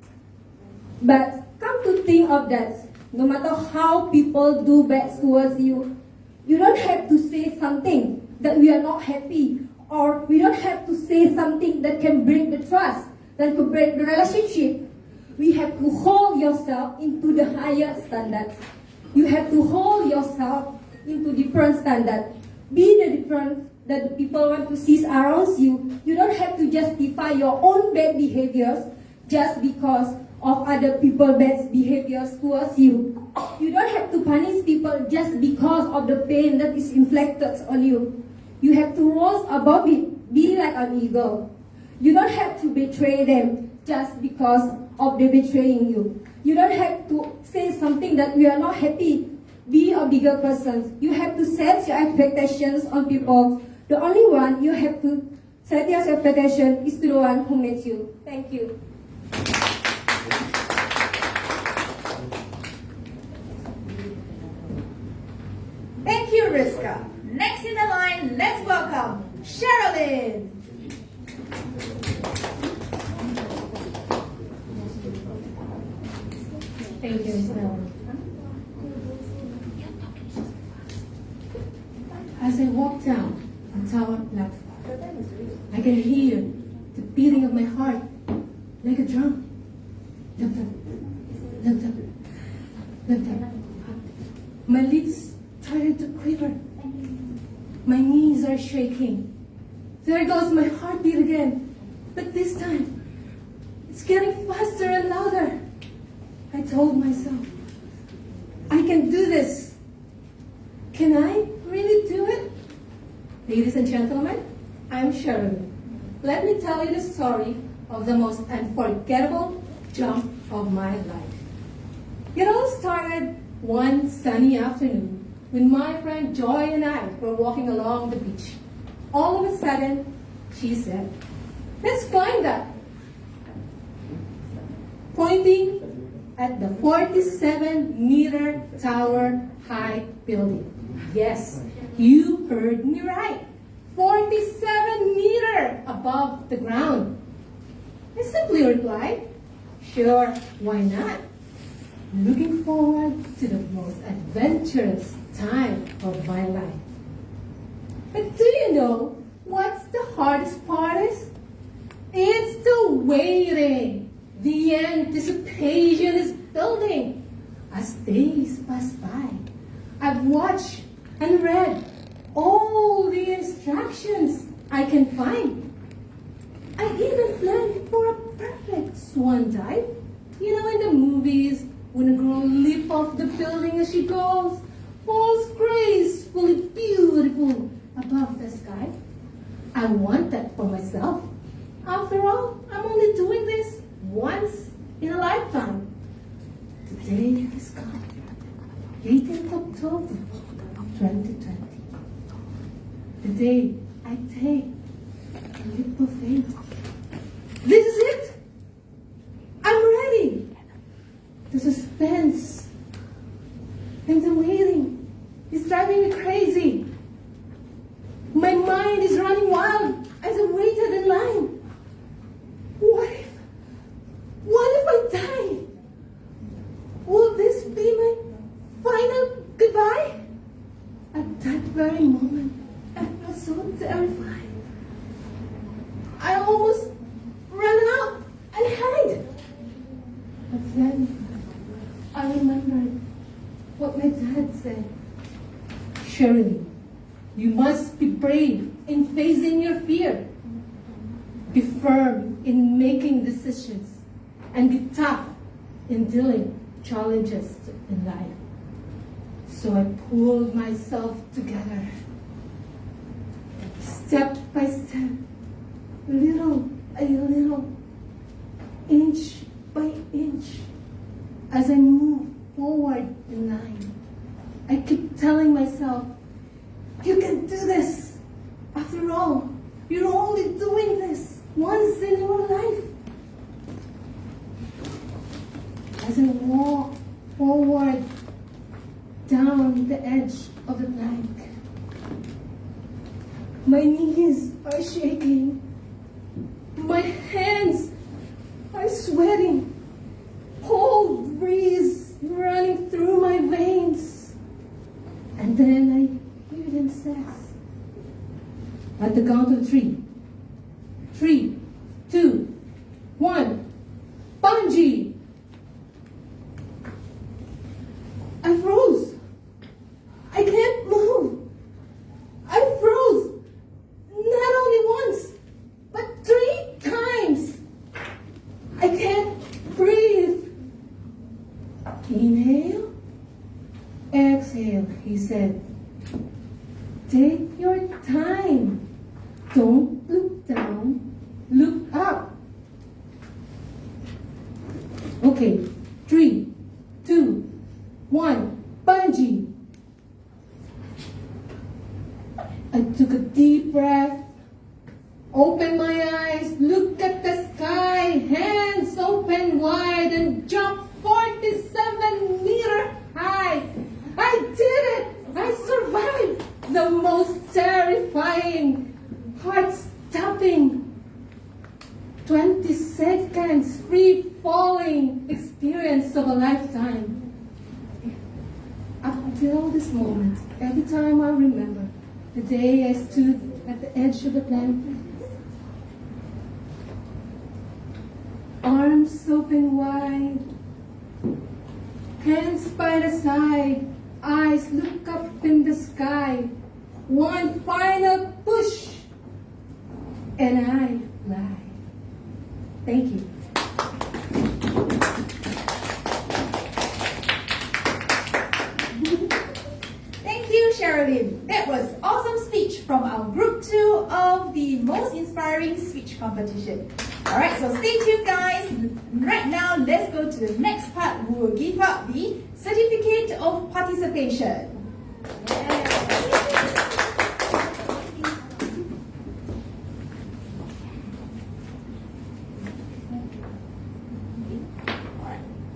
But come to think of that, no matter how people do bad towards you, you don't have to say something that we are not happy, or we don't have to say something that can break the trust, that could break the relationship. We have to hold yourself into the higher standards. You have to hold yourself into different standards. Be the difference that the people want to see around you. You don't have to justify your own bad behaviors just because of other people's bad behaviors towards you. You don't have to punish people just because of the pain that is inflicted on you. You have to rise above it. Be like an eagle. You don't have to betray them just because of they betraying you. You don't have to say something that we are not happy. Be a bigger person. You have to set your expectations on people. The only one you have to set your expectation is to the one who makes you. Thank you. Thank you, Rizka. Next in the line, let's welcome Sherilyn. Thank you, Ms. Mel. As I walk down a tower platform, I can hear the beating of my heart like a drum. Dum dum, dum dum, dum dum. My lips started to quiver. My knees are shaking. There goes my heartbeat again. But this time, it's getting faster and louder. I told myself, I can do this. Can I really do it? Ladies and gentlemen, I'm Sherilyn. Let me tell you the story of the most unforgettable jump of my life. It all started one sunny afternoon when my friend Joy and I were walking along the beach. All of a sudden, she said, "Let's climb that." Pointing at the 47-meter tower high building. Yes, you heard me right. 47 meters above the ground. I simply replied, "Sure, why not?" Looking forward to the most adventurous time of my life. But do you know what's the hardest part is? It's the waiting. The anticipation is building. As days pass by, I've watched and read all the instructions I can find. I even planned for a perfect swan dive. You know, in the movies, when a girl leaps off the building as she goes, falls gracefully beautiful above the sky. I want that for myself. the day I take a leap of faith. This is it. I'm ready. The suspense and the waiting is driving me crazy. My mind is running wild as I waited in line. What if I die? Will this be my final goodbye? At that very moment, I felt so terrified. I almost ran out and hid. But then I remembered what my dad said. Shirley, you must be brave in facing your fear. Be firm in making decisions and be tough in dealing with challenges in life. So I pulled myself together, step by step, little by little, inch by inch, as I moved forward in line. I keep telling myself, you can do this. After all, you're only doing this once in your life. As I walk forward down the edge of the plank, my knees are shaking. My hands are sweating. Cold breeze running through my veins. And then I hear them say, at the count of 3. 3, 2, 1, bungee! I froze. I can't move. I froze. Not only once, but 3 times. I can't breathe. Inhale, exhale, he said. Take your time. Don't look down, look up. Okay, 3, 2, 1, bungee. I took a deep breath, opened my eyes, looked at the sky, hands open wide, and jumped 47 meters high. I did it! I survived the most terrifying, heart-stopping, 20 seconds free-falling experience of a lifetime. Up until this moment, every time I remember the day I stood at the edge of the planet, arms open wide, hands by the side, eyes look up in the sky, one final push, and I fly. Thank you. Thank you, Sherilyn. That was awesome speech from our group 2 of the most inspiring speech competition. Alright, so stay tuned guys. Right now, let's go to the next part. We will give out the certificate of participation.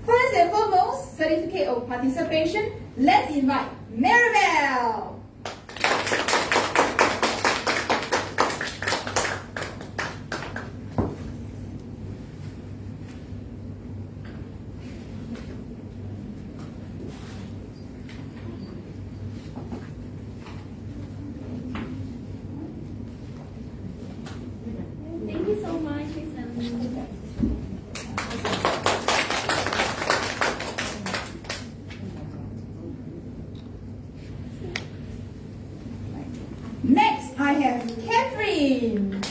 First and foremost, certificate of participation. Let's invite Maribel. Thank you so much, Miss Next, I have Catherine.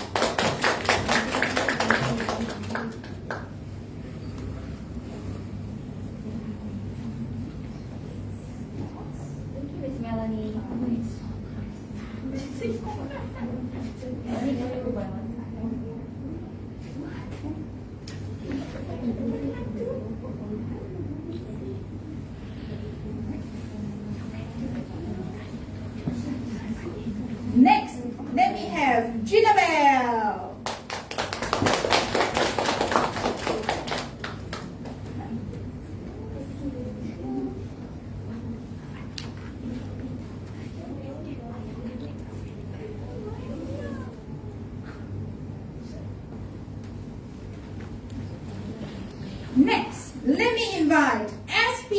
Thank you, Miss Melanie. Next, let me invite SP.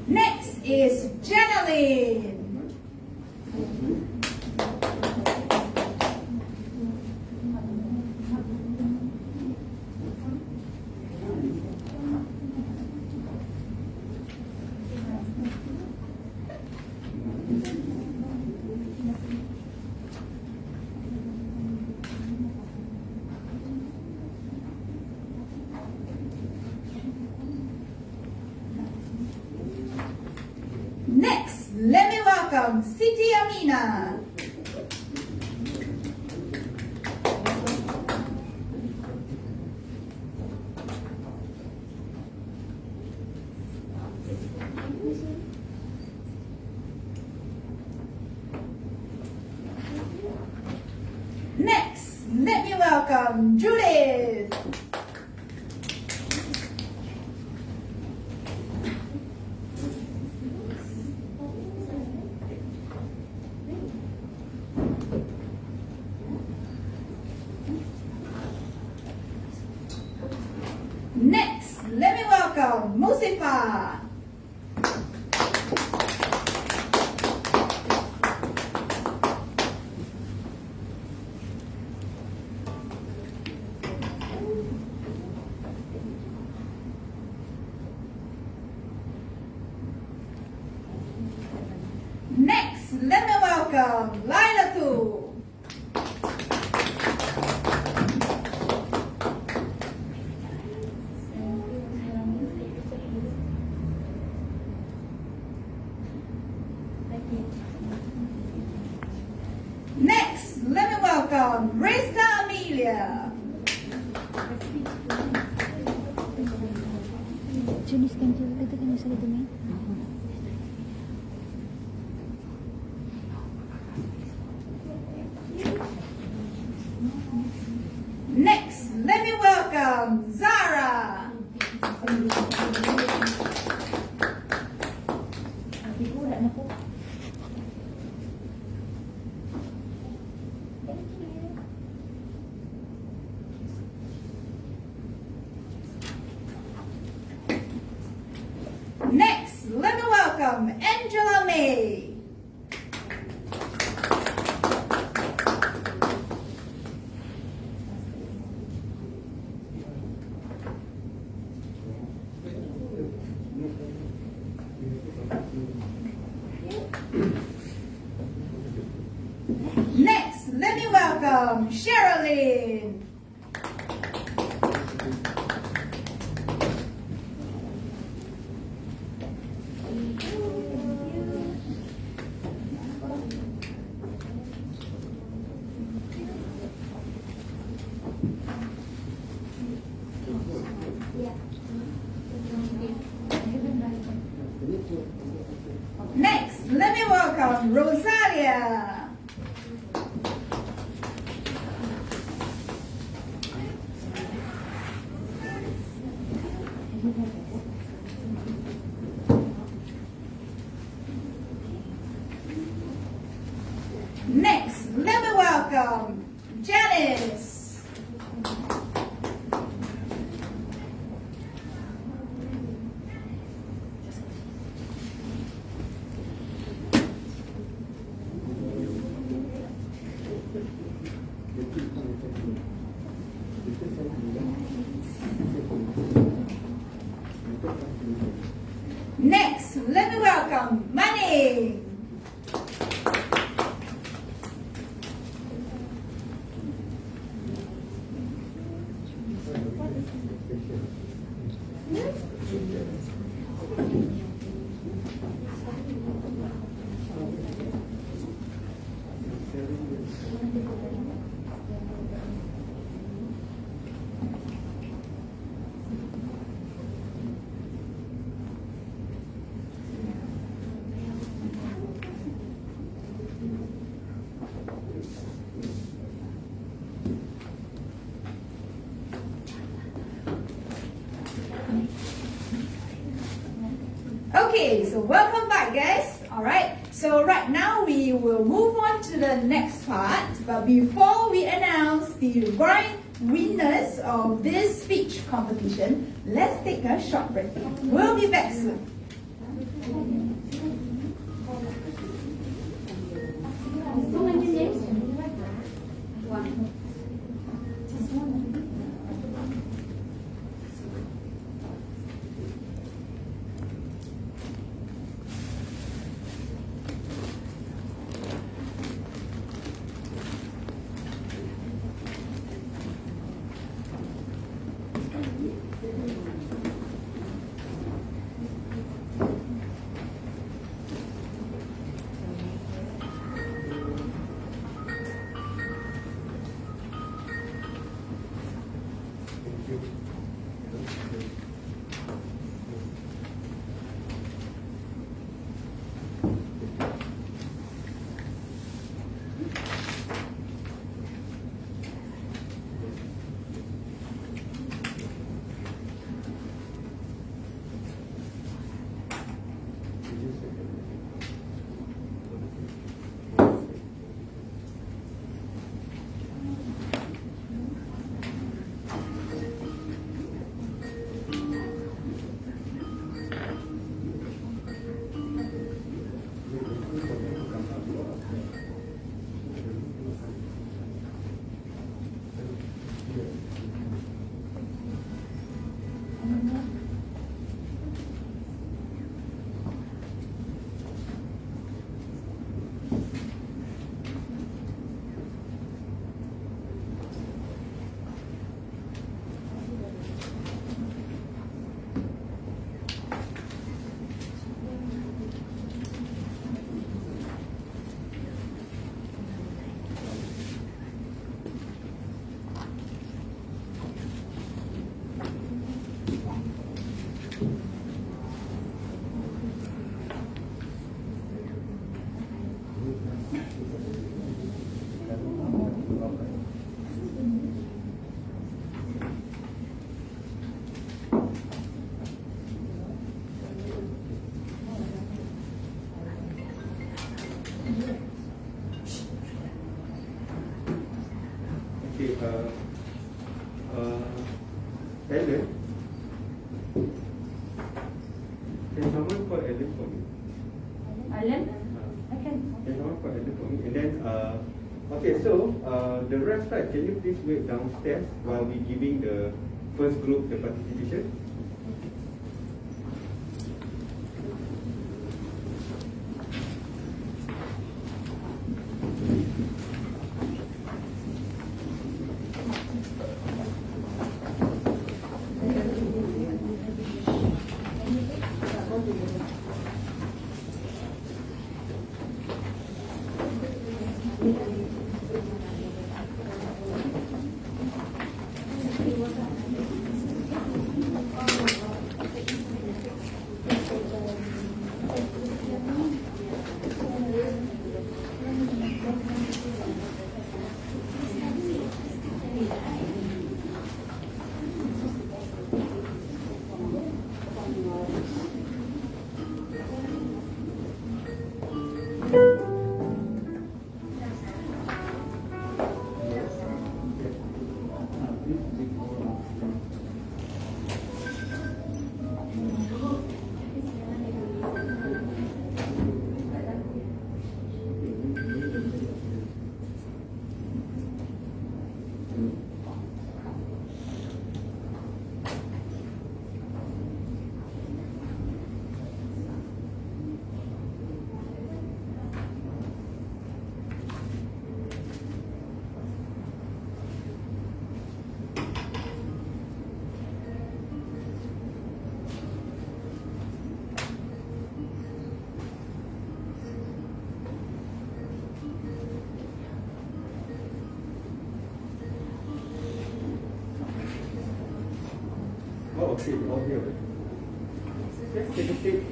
Next is Janeline. Next, let me welcome Siti Amina. Next, let me welcome Judith. Next, let me welcome Musifa. Next, let me welcome Laila too. Next, let me welcome Rista Amelia. Janice, can you say to me? Next, let me welcome Zara. Next, let me welcome Angela May. Next, let me welcome Sherilyn. Next, let me welcome Rosalia. Next, let me welcome Janice. Next, let me welcome Money. Okay, so welcome back, guys. All right, so right now we will move on to the next part. But before we announce the grand winners of this speech competition, let's take a short break. We'll be back soon. So many names. One. Ellen, can someone call Ellen for me? Alan? I can. Can someone call Ellen for me? And then, okay, so the rest, right, can you please wait downstairs while we giving the first group the participation? Oh, okay, all here. Just take a seat.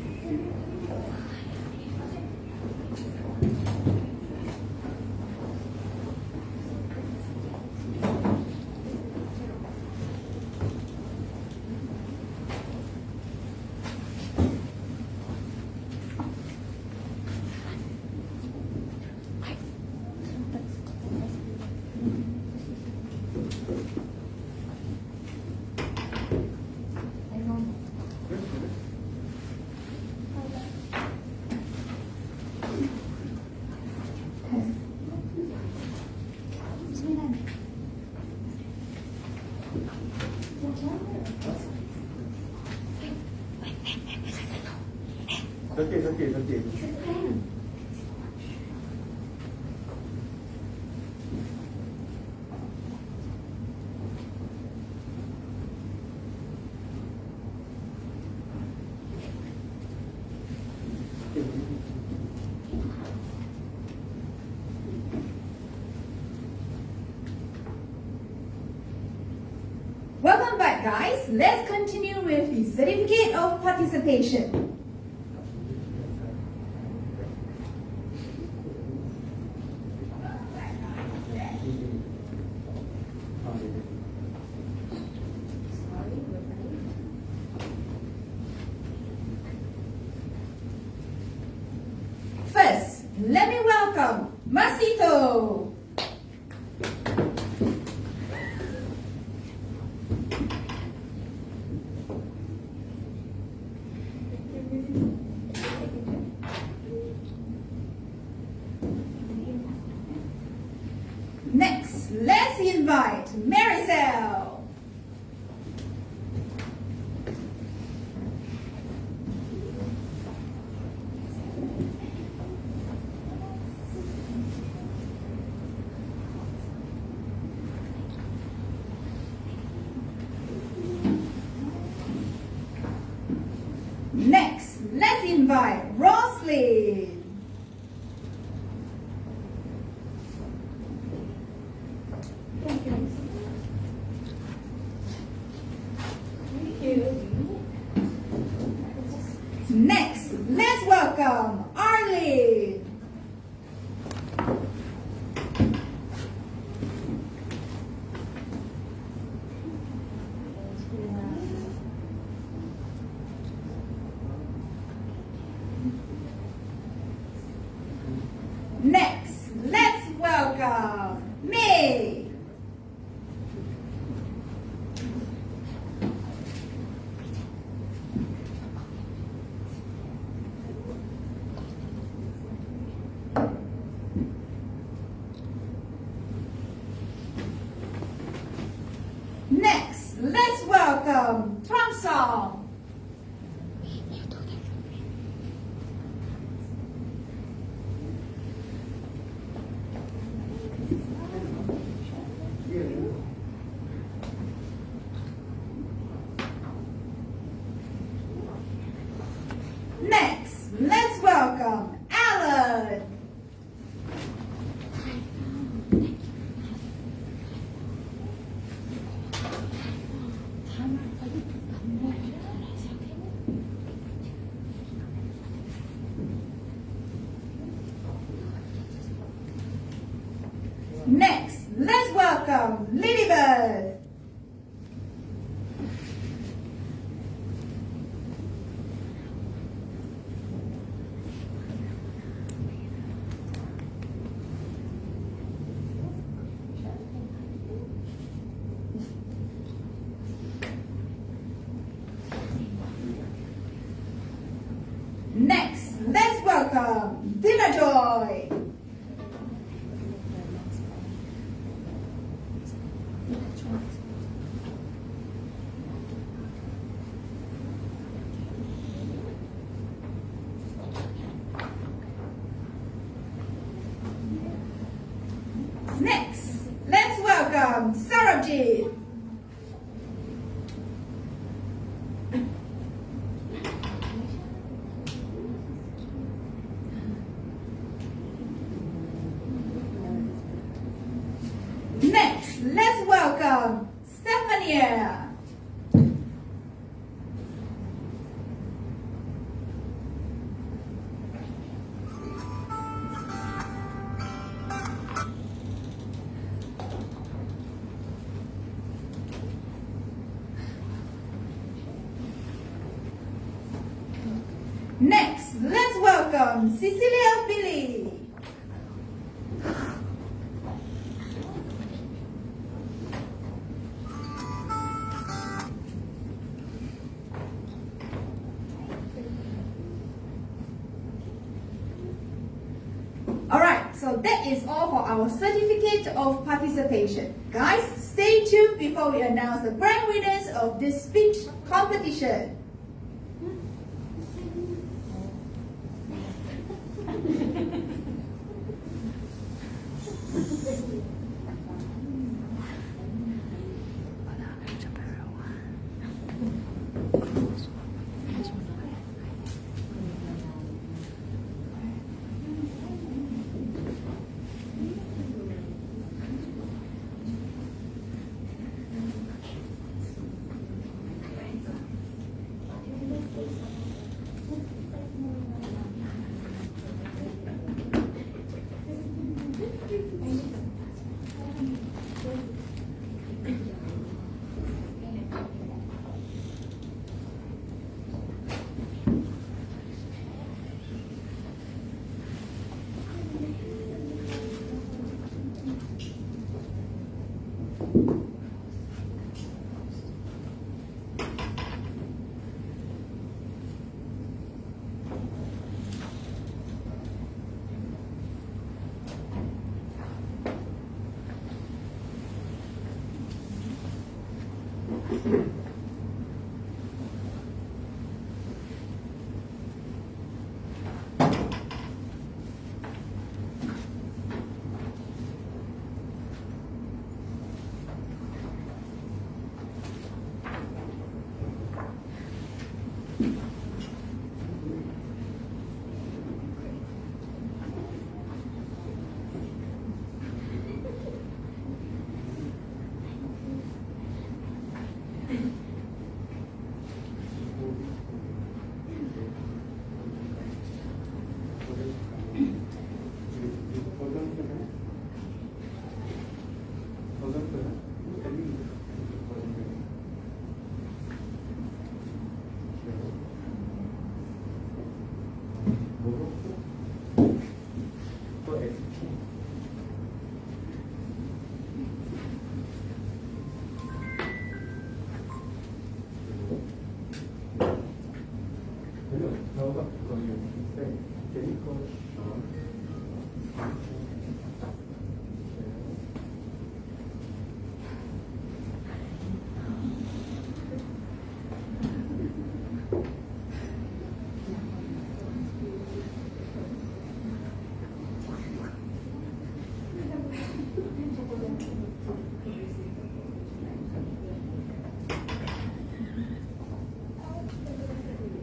Okay. Welcome back, guys. Let's continue with the certificate of participation. First, let me welcome Masito. Next, let's invite Maricel. Next, let's invite Rosalie. Next, let's welcome Arlene. Next, let's welcome May. Next, let's welcome Tromsong. Next, let's welcome Alan. Next, let's welcome Lilibeth. Next, let's welcome Dina Joy. Next, let's welcome Sarabjit. Next, let's welcome Stephania. Next, let's welcome Cecilia Billy. Alright, so So that is all for our certificate of participation. Guys, stay tuned before we announce the grand winners of this speech competition.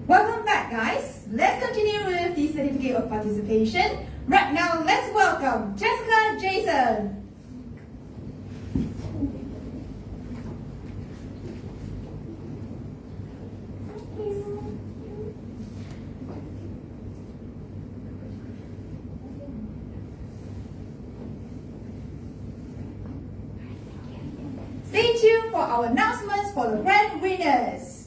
Welcome back, guys. Let's continue with the certificate of participation. Right now, let's welcome Jessica Jason. Stay tuned for our announcements for the grand winners.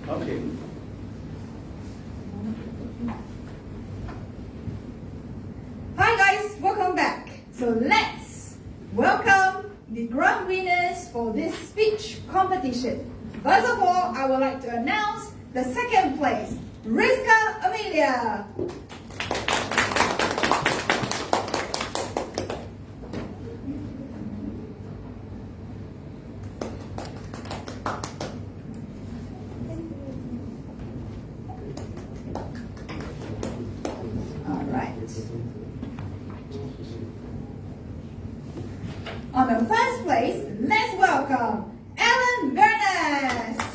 Okay. Hi guys, welcome back. So let's welcome the grand winners for this speech competition. First of all, I would like to announce the second place, Rizka Amelia. All right. On the first place, let's welcome Ellen Bernas.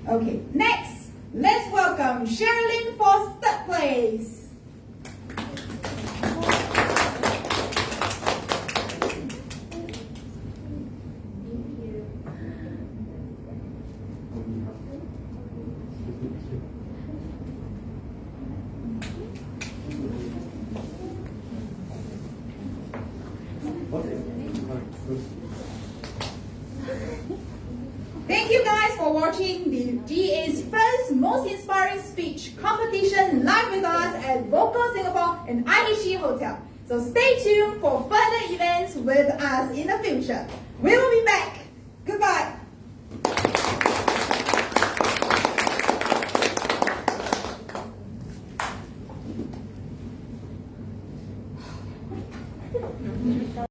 Okay, next, let's welcome Sherilyn for third place. Thank you guys for watching the GA's first most inspiring speech competition live with us at VOCO Singapore and IHG Hotel. So stay tuned for further events with us in the future. We will be back. Goodbye.